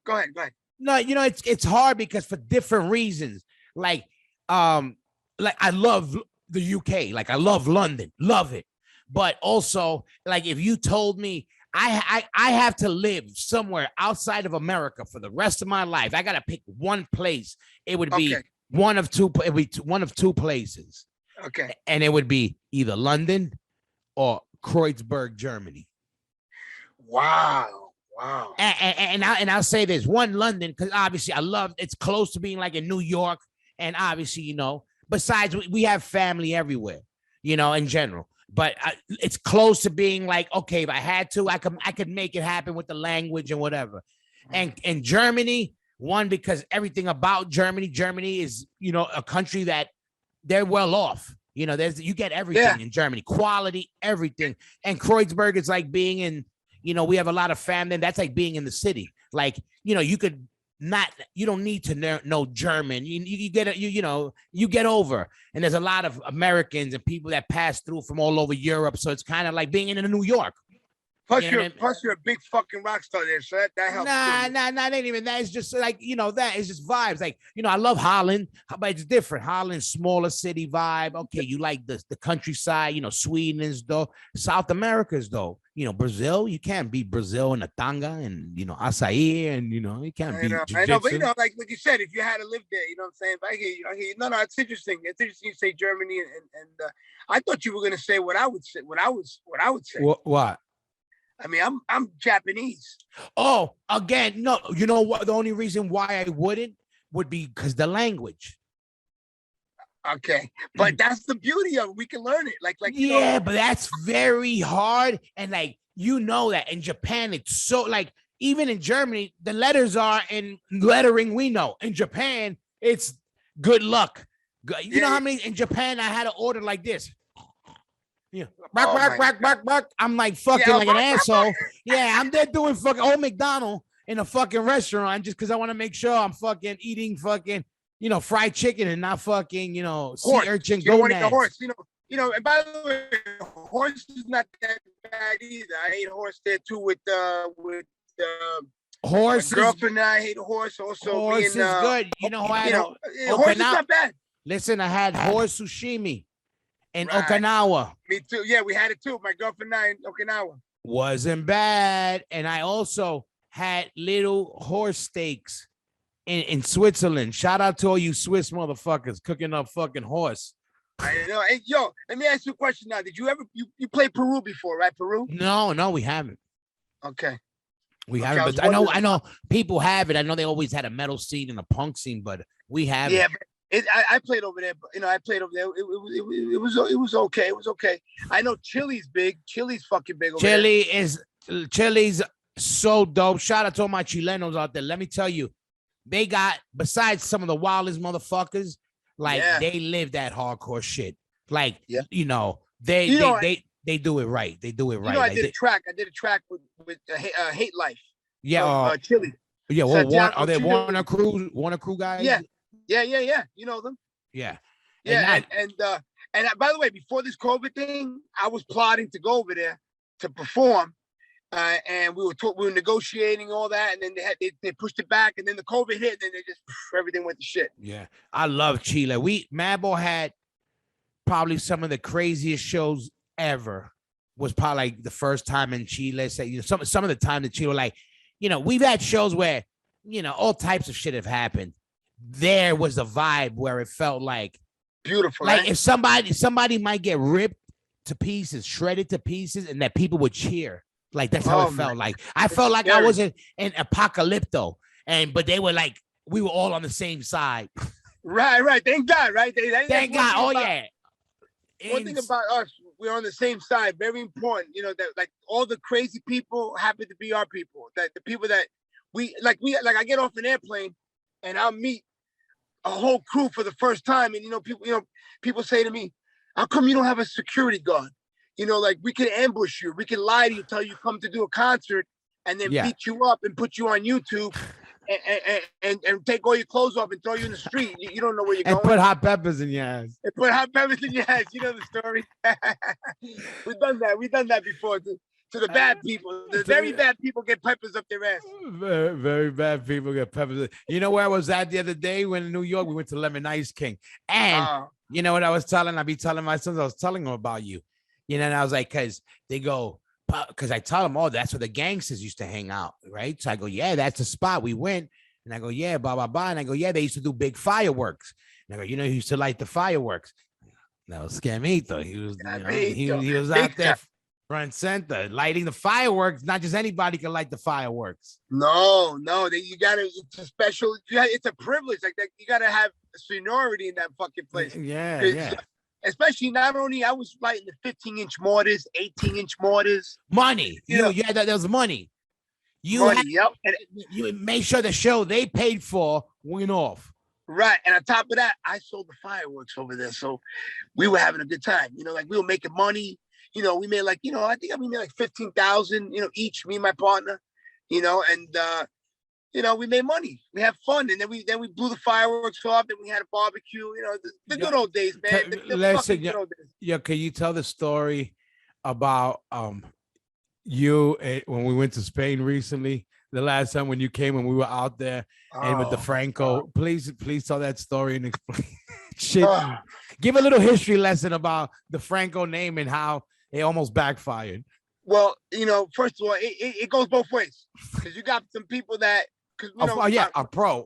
Go ahead. No, it's hard because for different reasons. Like I love the UK. Like I love London, love it. But also, like if you told me I have to live somewhere outside of America for the rest of my life, I gotta pick one place. It would be one of two. It would be one of two places. Okay. And it would be either London or Kreuzberg, Germany. Wow. And I'll say this: one, London, because obviously it's close to being like in New York, and obviously besides we have family everywhere, in general. But it's close to being like, okay, if I had to, I could make it happen with the language and whatever. And Germany One, because everything about Germany is, a country that they're well off. You get everything in Germany, quality, everything. And Kreuzberg is like being in, we have a lot of family. And that's like being in the city. Like, you don't need to know German. You get over. And there's a lot of Americans and people that pass through from all over Europe. So it's kind of like being in New York. Plus, you're a big fucking rock star there, so that helps. Nah, it ain't even that. It's just like, that is just vibes. Like, I love Holland, but it's different. Holland, smaller city vibe. Okay, you like the countryside, Sweden is though. South America is though. Brazil, you can't beat Brazil in a tanga and, acai and, you can't beat jiu-jitsu. I know, but, like you said, if you had to live there, you know what I'm saying? I hear you. No, it's interesting. It's interesting you say Germany, and I thought you were going to say what I would say. What I would say. What? I mean, I'm Japanese. Oh, again, no. You know what? The only reason why I wouldn't would be because the language. Okay, but that's the beauty of it. We can learn it. Like yeah, but that's very hard. And like that in Japan, it's so like even in Germany, the letters are in lettering. We know in Japan, it's good luck. You know how many in Japan I had to order like this. Yeah, bark. I'm like fucking like an asshole. Yeah, I'm there doing fucking old McDonald in a fucking restaurant just because I want to make sure I'm fucking eating fucking fried chicken and not fucking sea urchin gonads. Horse, and by the way, horse is not that bad either. I ate horse there too with horse. My girlfriend and I ate horse. Also, horse is good. Horse is not bad. Listen, I had horse sushimi. In Okinawa. Me too. Yeah, we had it too. My girlfriend and I in Okinawa. Wasn't bad. And I also had little horse steaks in Switzerland. Shout out to all you Swiss motherfuckers cooking up fucking horse. I know. Hey, yo, let me ask you a question now. Did you ever you play Peru before, right? Peru? No, we haven't. Okay. We haven't. But I know people have it. I know they always had a metal scene and a punk scene, but we haven't. Yeah, I played over there, but I played over there. It was okay. It was okay. I know Chile's big. Chile's fucking big over there. Chile's so dope. Shout out to all my Chilenos out there. Let me tell you, they got, besides some of the wildest motherfuckers, they live that hardcore shit. Like, they do it right. They do it right. I did a track. I did a track with Hate Life. Yeah, from, Chile. Yeah, well, are they Warner Crew guys? Yeah. You know them. Yeah. And by the way, before this COVID thing, I was plotting to go over there to perform, and we were negotiating all that, and then they pushed it back, and then the COVID hit, and then they just everything went to shit. Yeah, I love Chile. Madball had probably some of the craziest shows ever. Was probably like the first time in Chile. Some of the time in Chile, like we've had shows where all types of shit have happened. There was a vibe where it felt like beautiful. Like if somebody might get ripped to pieces, shredded to pieces, and that people would cheer. Like that's how it felt. Like I felt like I was in Apocalypto, but they were like we were all on the same side. Right. Thank God. Right. Thank God. Oh yeah. One thing about us, we're on the same side. Very important. That like all the crazy people happen to be our people. That the people that we I get off an airplane and I'll meet a whole crew for the first time, and people say to me, "How come you don't have a security guard? Like we can ambush you, we can lie to you, tell you come to do a concert, and then beat you up and put you on YouTube, and take all your clothes off and throw you in the street. You don't know where you're going. And put hot peppers in your ass. And put hot peppers in your ass. You know the story. We've done that. We've done that before to the bad people. The very bad people get peppers up their ass. Very, very bad people get peppers. You know where I was at the other day when in New York we went to Lemon Ice King, and you know what I was telling? I be telling my sons, I was telling them about you. And I was like, because they go, because I tell them, that's where the gangsters used to hang out, right? So I go, yeah, that's the spot we went. And I go, yeah, blah, blah, blah. And I go, yeah, they used to do big fireworks. And I go, he used to light the fireworks. No, Scamito. He was out there front center lighting the fireworks. Not just anybody can light the fireworks. No, you gotta. It's a special. It's a privilege. Like that, you gotta have seniority in that fucking place. Yeah. Especially not only I was lighting the 15-inch mortars, 18-inch mortars. Money. There was money. You money. had, Yep. And you made sure the show they paid for went off. right. And on top of that, I sold the fireworks over there. So we were having a good time. Like we were making money. We made like, I think we made like 15,000, each, me and my partner, and we made money. We had fun. And then we blew the fireworks off, and we had a barbecue, the good old days, man. The Listen, good old days. yeah, can you tell the story about you when we went to Spain recently? The last time when you came and we were out there and with the Franco, please tell that story and explain shit. Give a little history lesson about the Franco name and how it almost backfired. Well, first of all, it goes both ways, because you got some people that, a pro.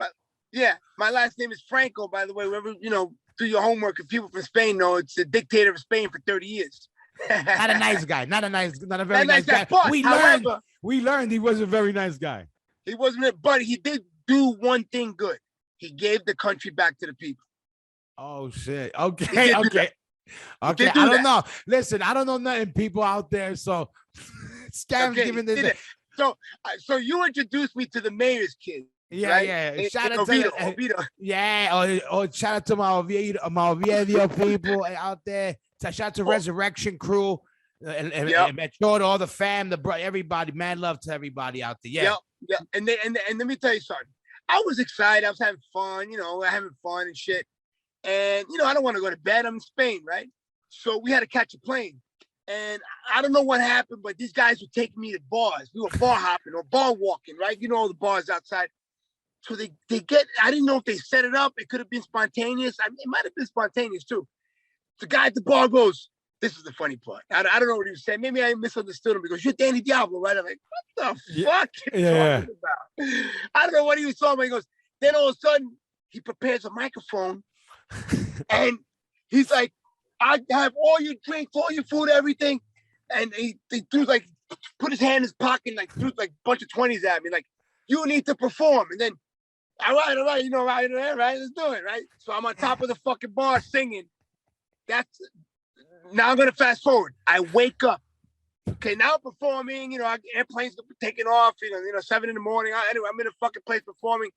My last name is Franco, by the way. Whoever, do your homework, if people from Spain know, it's the dictator of Spain for 30 years. Not a nice guy. Not a very nice guy. But, we learned he was a very nice guy. He wasn't, but he did do one thing good. He gave the country back to the people. Oh shit. Okay. I don't know. Listen, I don't know nothing, people out there. So Scam's giving this. So you introduced me to the mayor's kid. Yeah, right? yeah. Shout out Oviedo, to Oviedo. Yeah, or shout out to my Oviedo people out there. Shout out to Resurrection Crew and to all the fam, everybody. Mad love to everybody out there. Yeah. Yeah. And let me tell you something. I was excited. I was having fun, having fun and shit. And I don't want to go to bed. I'm in Spain, right? So we had to catch a plane. And I don't know what happened, but these guys were taking me to bars. We were bar hopping or bar walking, right? All the bars outside. So I didn't know if they set it up. It could have been spontaneous. It might have been spontaneous too. The guy at the bar goes, this is the funny part. I don't know what he was saying. Maybe I misunderstood him. He goes, you're Danny Diablo, right? I'm like, what the fuck are you talking about? I don't know what he was talking about. He goes, then all of a sudden, he prepares a microphone and he's like, I have all your drinks, all your food, everything. And he threw put his hand in his pocket and threw a bunch of 20s at me. Like, you need to perform. And then, all right, right, let's do it, right? So I'm on top of the fucking bar singing. Now I'm going to fast forward. I wake up. Okay, now I'm performing, airplanes taking off, 7 in the morning. Anyway, I'm in a fucking place performing.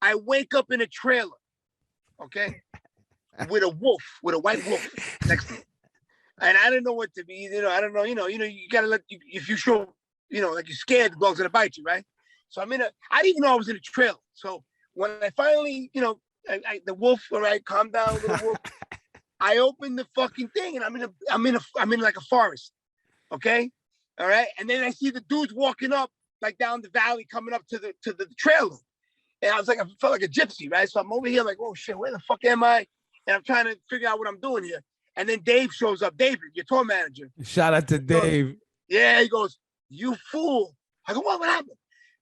I wake up in a trailer, okay, with a white wolf next to me. And I didn't know what to be, I don't know, you gotta if you show, like you're scared, the dog's gonna bite you, right? So I didn't even know I was in a trailer. So when I finally, the wolf, all right, calm down, little wolf. I opened the fucking thing and I'm in like a forest, okay, all right. And then I see the dudes walking up like down the valley, coming up to the trailer, and I felt like a gypsy, right? So I'm over here like, oh shit, where the fuck am I? And I'm trying to figure out what I'm doing here. And then Dave shows up, David, your tour manager. Shout out to Dave. Yeah, he goes, you fool. I go, what happened?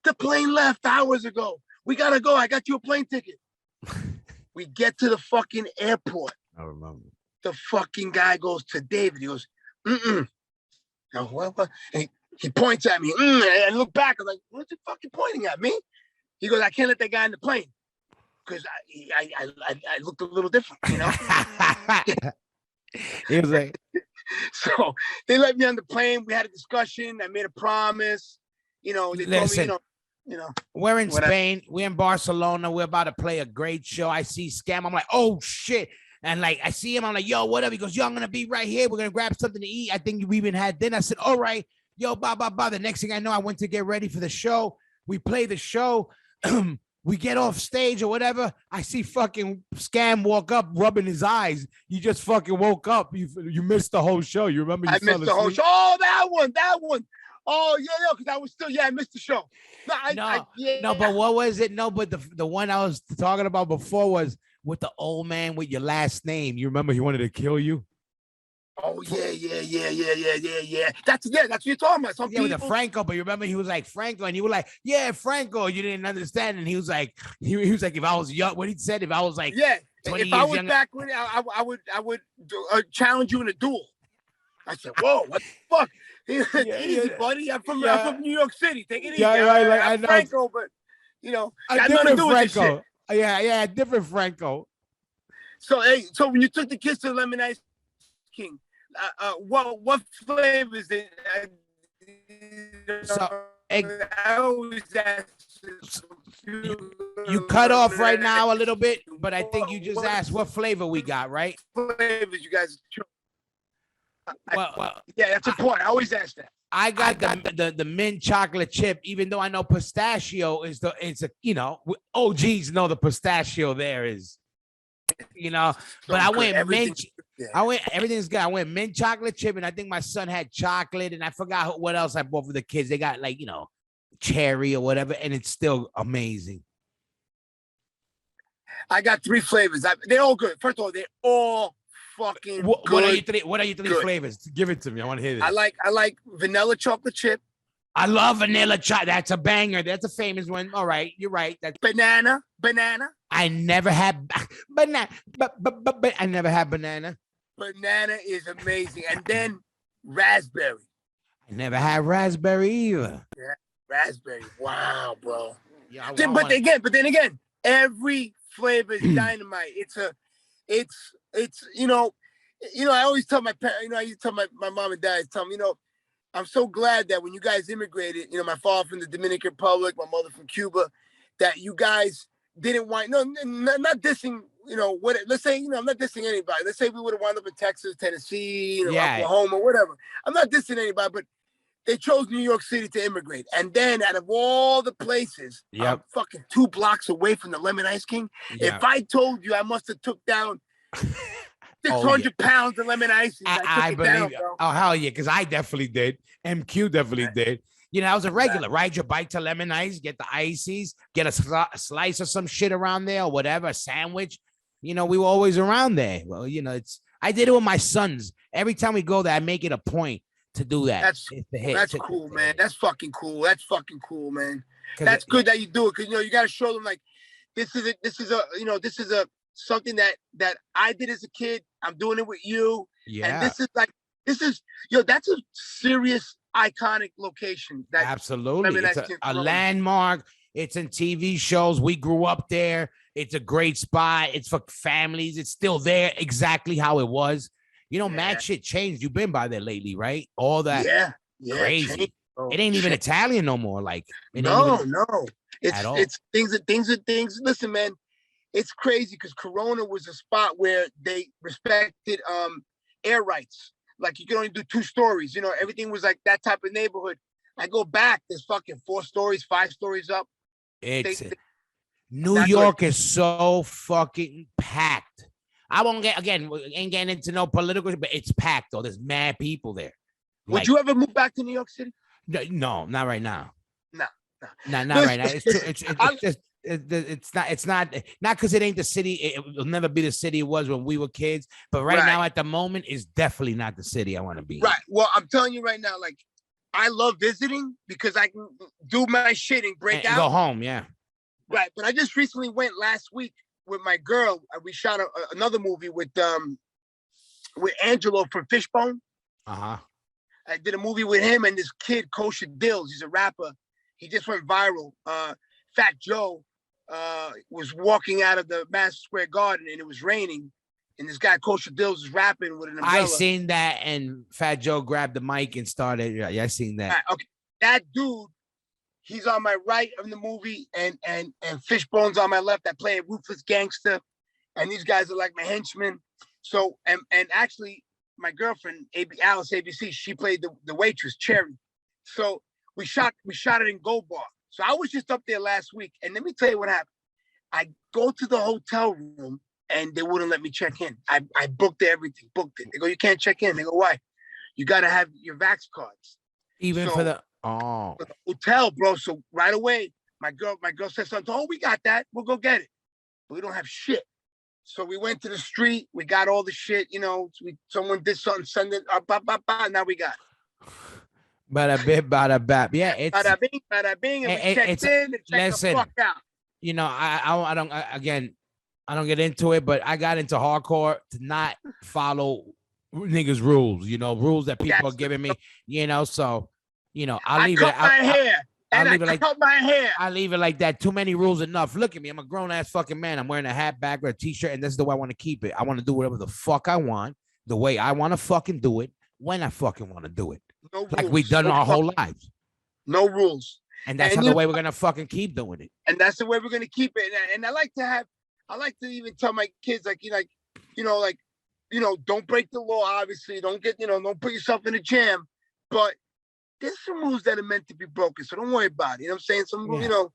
The plane left hours ago. We gotta go. I got you a plane ticket. We get to the fucking airport. I remember. The fucking guy goes to David. He goes, mm-mm. I go, what? And he points at me. And I look back. I'm like, what's he fucking pointing at me? He goes, I can't let that guy in the plane. Because I looked a little different, He was like, so they let me on the plane. We had a discussion. I made a promise. They told me, we're in Spain. We're in Barcelona. We're about to play a great show. I see Scam. I'm like, oh shit. And I see him. I'm like, yo, what up? He goes, yo, I'm going to be right here. We're going to grab something to eat. I think we even had dinner. I said, all right, yo, blah, blah, blah. The next thing I know, I went to get ready for the show. We play the show. We get off stage or whatever. I see fucking Scam walk up, rubbing his eyes. You just fucking woke up. You missed the whole show. You remember? I missed the whole show. Oh, that one. Oh, yeah, because I was still, I missed the show. No, but what was it? No, but the one I was talking about before was with the old man with your last name. You remember he wanted to kill you? Oh, yeah. That's what you're talking about. Some people with the Franco, but you remember he was like Franco, and you were like, yeah, Franco. You didn't understand, and he was like, if I was young, what he said, if I was like, 20 if I was younger, back when I would challenge you in a duel. I said, whoa, what the fuck? Easy, buddy. I'm from New York City. Take it easy. Yeah, right. Like I know Franco, but got nothing to do with this shit. Yeah, different Franco. So when you took the kids to Lemon Ice King, what flavor is it? I always ask. You cut off right now a little bit, but I think you just asked what flavor we got, right? Flavors you guys. Well, yeah, that's important. I always ask that. I got the mint chocolate chip, even though I know pistachio is OGs know the pistachio there is, but I went mint. Everything's good. I went mint chocolate chip, and I think my son had chocolate, and I forgot what else I bought for the kids. They got cherry or whatever, and it's still amazing. I got 3 flavors. They're all good. First of all, they're all fucking good. What are your 3 flavors? Give it to me. I want to hear this. I like vanilla chocolate chip. I love vanilla chocolate. That's a banger. That's a famous one. All right, you're right. That's banana. I never had banana, but I never had banana. Banana is amazing, and then raspberry. I never had raspberry either. Yeah, raspberry. Wow, bro. Yeah, but then again, every flavor is dynamite. It's I always tell my parents, I used to tell my mom and dad, I'm so glad that when you guys immigrated, my father from the Dominican Republic, my mother from Cuba, that you guys didn't want, not dissing, let's say, I'm not dissing anybody. Let's say we would have wound up in Texas, Tennessee, Oklahoma, whatever. I'm not dissing anybody, but they chose New York City to immigrate. And then out of all the places, I'm fucking 2 blocks away from the Lemon Ice King. Yep. If I told you I must have took down 600 pounds of lemon ice. I believe. Oh, hell yeah, because I definitely did. MQ definitely did. I was a regular. Ride your bike to Lemon Ice, get the ices, get a slice of some shit around there or whatever, a sandwich. We were always around there. Well, I did it with my sons. Every time we go there, I make it a point to do that. That's cool, man. That's fucking cool. That's fucking cool, man. That's good that you do it because you got to show them like this is something that I did as a kid. I'm doing it with you. Yeah. And that's a serious iconic location. Absolutely. It's a landmark. It's in TV shows. We grew up there. It's a great spot. It's for families. It's still there exactly how it was. Mad shit changed. You've been by there lately, right? All that. Yeah. Crazy. Changed, it ain't even Italian no more. Like no. It's things. Listen, man. It's crazy because Corona was a spot where they respected air rights. Like you can only do 2 stories. Everything was like that type of neighborhood. I go back, there's fucking 4 stories, 5 stories up. New York is so fucking packed. I won't ain't getting into no political, but it's packed though. There's mad people there. Would you ever move back to New York City? No, not right now. No. Not right now. It's not because it ain't the city. It will never be the city it was when we were kids. But right now, at the moment, is definitely not the city I want to be. Right. Well, I'm telling you right now, like I love visiting because I can do my shit and break out. Go home, yeah. Right. But I just recently went last week with my girl. We shot another movie with Angelo from Fishbone. I did a movie with him and this kid, Kosher Dills. He's a rapper. He just went viral. Fat Joe was walking out of the Madison Square Garden and it was raining, and this guy Kosher Dills was rapping with an umbrella. I seen that, and Fat Joe grabbed the mic and started. Yeah, I seen that. Right, okay, that dude, he's on my right of the movie, and Fishbone's on my left. I play a ruthless gangster, and these guys are like my henchmen. So, and actually, my girlfriend Alice ABC, she played the waitress Cherry. So we shot it in Gold Bar. So I was just up there last week, and let me tell you what happened. I go to the hotel room, and they wouldn't let me check in. I booked everything, booked it. They go, you can't check in. They go, why? You got to have your Vax cards. For the hotel, bro. So right away, my girl said something. Oh, we got that. We'll go get it. But we don't have shit. So we went to the street. We got all the shit. Someone did something, send it. Now we got it. Bada bit, bada bap. Yeah, it's bada bing, and we checked in and checked the fuck out. I don't get into it, but I got into hardcore to not follow niggas' rules. Rules that people are giving me. So I'll leave it. I cut my hair. I leave it like that. Too many rules enough. Look at me. I'm a grown ass fucking man. I'm wearing a hat, bag, or a t-shirt, and this is the way I want to keep it. I want to do whatever the fuck I want, the way I want to fucking do it, when I fucking want to do it. No like rules. we've done our whole lives. No rules. And that's the way we're gonna fucking keep doing it. And that's the way we're gonna keep it. And I like to even tell my kids, like, don't break the law, obviously. Don't put yourself in a jam. But there's some rules that are meant to be broken. So don't worry about it. You know what I'm saying?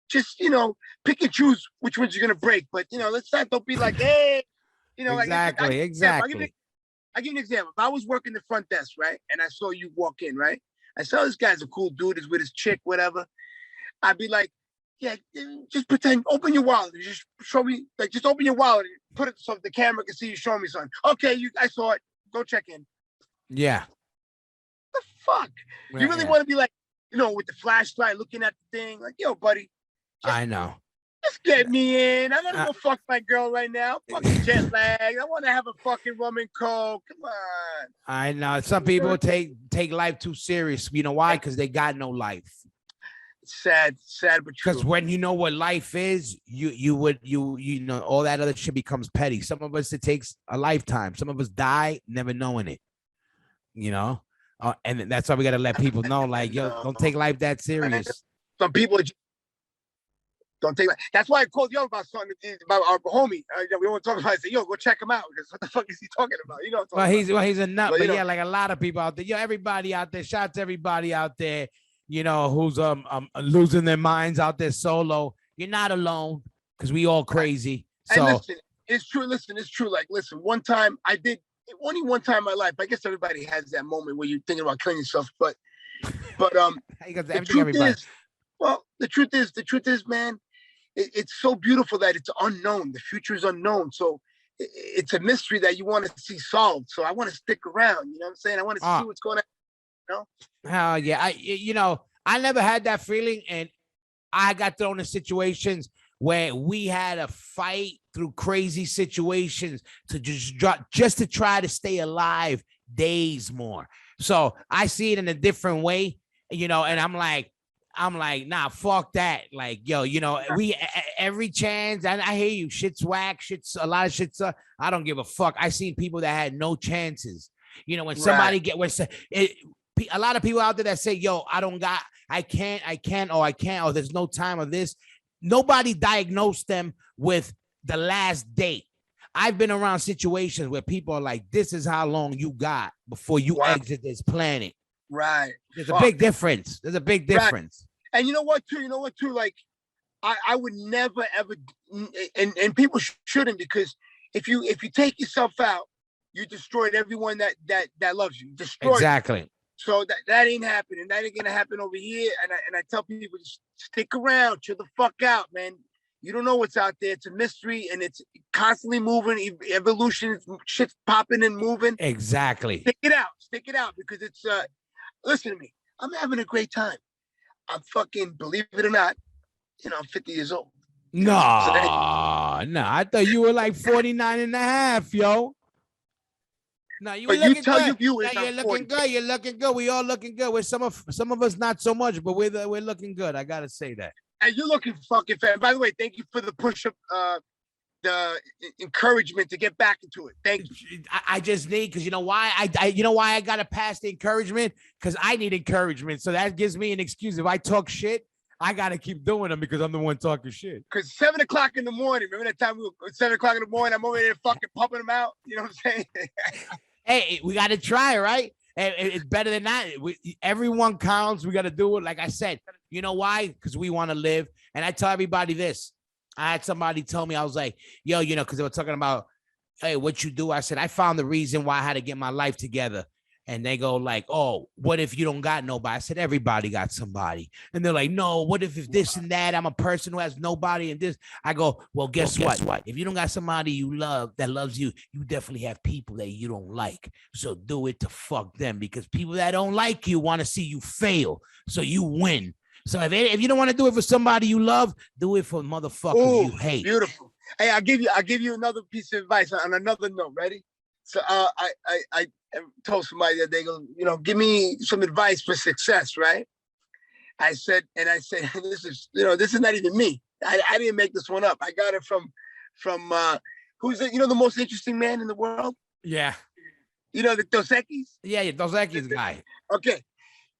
Just, pick and choose which ones you're gonna break. But don't be like, hey, exactly. I'll give you an example. If I was working the front desk, right, and I saw you walk in, right, I saw this guy's a cool dude, is with his chick, whatever. I'd be like, yeah, just pretend, open your wallet, just show me, just open your wallet, put it so the camera can see you showing me something. Okay, I saw it. Go check in. Yeah. What the fuck? Yeah, you really want to be like, with the flashlight, looking at the thing, like, yo, buddy. I know. Just get me in. I gotta go fuck my girl right now. Fucking jet lag. I want to have a fucking rum and coke. Come on. I know. Some people take life too serious. You know why? Because they got no life. Sad but true. Because when you know what life is, you know all that other shit becomes petty. Some of us, it takes a lifetime. Some of us die never knowing it. And that's why we gotta let people know, like, yo, don't take life that serious. Some people don't take that. That's why I called you about something about our homie. We want to talk about it. I said, yo, go check him out. Because what the fuck is he talking about? He's a nut. But yeah, like a lot of people out there. Everybody out there. Shout out to everybody out there. Who's losing their minds out there solo. You're not alone, because we all crazy. So and listen, it's true. It's true. Like, listen, one time only one time in my life. I guess everybody has that moment where you're thinking about killing yourself. But the truth is, man. It's so beautiful that it's unknown. The future is unknown. So it's a mystery that you want to see solved. So I want to stick around. You know what I'm saying? I want to see what's going on. Hell yeah. I never had that feeling. And I got thrown in situations where we had to fight through crazy situations to just to try to stay alive days more. So I see it in a different way, and I'm like, nah, fuck that. Like, yo, we every chance, and I hear you, shit's whack, a lot of shit's I don't give a fuck. I seen people that had no chances. When somebody a lot of people out there that say, yo, I can't, or there's no time of this. Nobody diagnosed them with the last date. I've been around situations where people are like, this is how long you got before you exit this planet. Right. There's a big difference. Right. And you know what, too? Like, I would never, ever, and people shouldn't, because if you take yourself out, you destroyed everyone that loves you. Destroyed. Exactly. So that ain't happening. That ain't gonna happen over here. And I tell people, just stick around, chill the fuck out, man. You don't know what's out there. It's a mystery, and it's constantly moving. Evolution, shit's popping and moving. Exactly. Stick it out, because it's listen to me. I'm having a great time. I'm fucking, believe it or not, I'm 50 years old. No, I thought you were like 49 and a half, yo. No, you but looking you tell good. your viewers, you're looking good. You're looking good. We all looking good. With some of us not so much, but we're looking good. I gotta say that. And you're looking fucking fat. By the way, thank you for the push-up, the encouragement to get back into it. Thank you. I just need, because you know why I gotta pass the encouragement, because I need encouragement. So that gives me an excuse. If I talk shit, I gotta keep doing them, because I'm the one talking shit. Because 7 o'clock in the morning, remember that time 7 o'clock in the morning, I'm over there fucking pumping them out. You know what I'm saying? Hey, we gotta try, right? It's better than that. Everyone counts. We gotta do it. Like I said, you know why? Because we want to live. And I tell everybody this. I had somebody tell me, I was like, yo, because they were talking about, hey, what you do? I said, I found the reason why I had to get my life together. And they go like, oh, what if you don't got nobody? I said, everybody got somebody. And they're like, no, what if this and that? I'm a person who has nobody and this. I go, well, guess what? If you don't got somebody you love that loves you, you definitely have people that you don't like. So do it to fuck them, because people that don't like you want to see you fail. So you win. So if you don't want to do it for somebody you love, do it for motherfuckers you hate. Beautiful. Hey, I'll give you another piece of advice on another note. Ready? So I told somebody that they go, give me some advice for success, right? I said, this is not even me. I didn't make this one up. I got it from who's the most interesting man in the world? Yeah. The Dos Equis? Yeah, Dos Equis guy. Okay.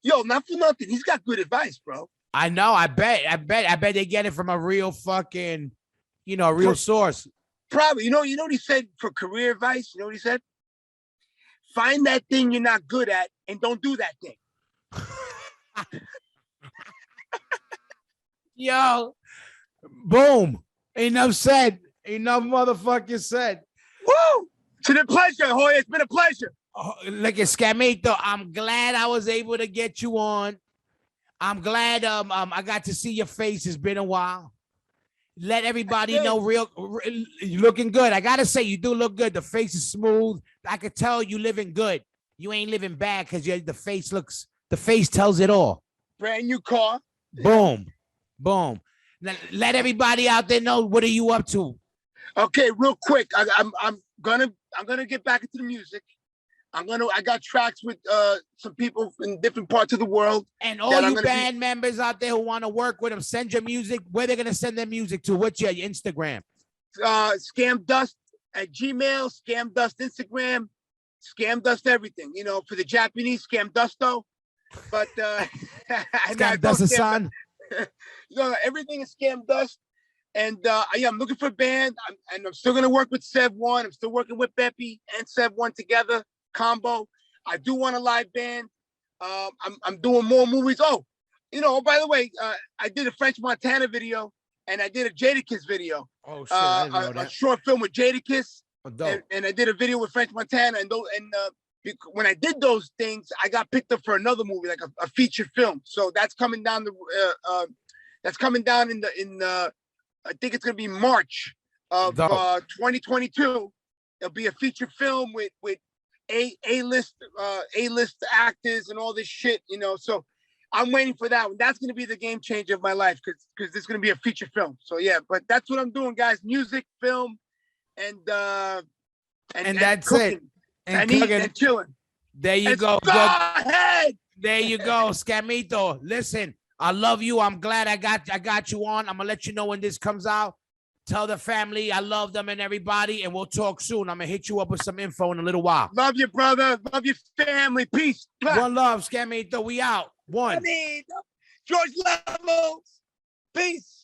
Yo, not for nothing. He's got good advice, bro. I know. I bet they get it from a real fucking, real source. Probably. You know what he said for career advice? You know what he said? Find that thing you're not good at and don't do that thing. Yo, boom. Enough said. Enough motherfucking said. Woo! It's been a pleasure, Hoya. It's been a pleasure. Oh, look at Scamito. I'm glad I was able to get you on. I'm glad I got to see your face. It's been a while. Let everybody know you're looking good. I gotta say, you do look good. The face is smooth. I could tell you living good. You ain't living bad because the face tells it all. Brand new car. Boom. Boom. Now, let everybody out there know, what are you up to? Okay, real quick. I'm gonna get back into the music. I got tracks with some people in different parts of the world. And all you band members out there who want to work with them, send your music. Where they're gonna send their music to? What's your Instagram? SKAMDUST at Gmail, SKAMDUST Instagram, SKAMDUST everything. For the Japanese, SKAMDUSTO. But SKAMDUST-san. Everything is SKAMDUST. And I'm looking for a band. I'm still gonna work with Sev One. I'm still working with Beppy and Sev One together. Combo. I do want a live band. I'm doing more movies. Oh, by the way, I did a French Montana video and I did a Jadakiss video. Oh shit! I didn't know that. A short film with Jadakiss. Oh, and I did a video with French Montana. And when I did those things, I got picked up for another movie, like a feature film. So that's coming down in I think it's gonna be March of 2022. It'll be a feature film with A-list actors and all this shit, so I'm waiting for that one. That's going to be the game changer of my life because there's going to be a feature film. So yeah, but that's what I'm doing, guys. Music, film, and that's cooking. it. And eating and chilling. There you go. Go ahead. There you go, Scamito. Listen, I love you. I'm glad I got you on. I'm gonna let you know when this comes out. Tell the family I love them and everybody, and we'll talk soon. I'm going to hit you up with some info in a little while. Love you, brother. Love your family. Peace. One love, Scamito. We out. One. George Levels. Peace.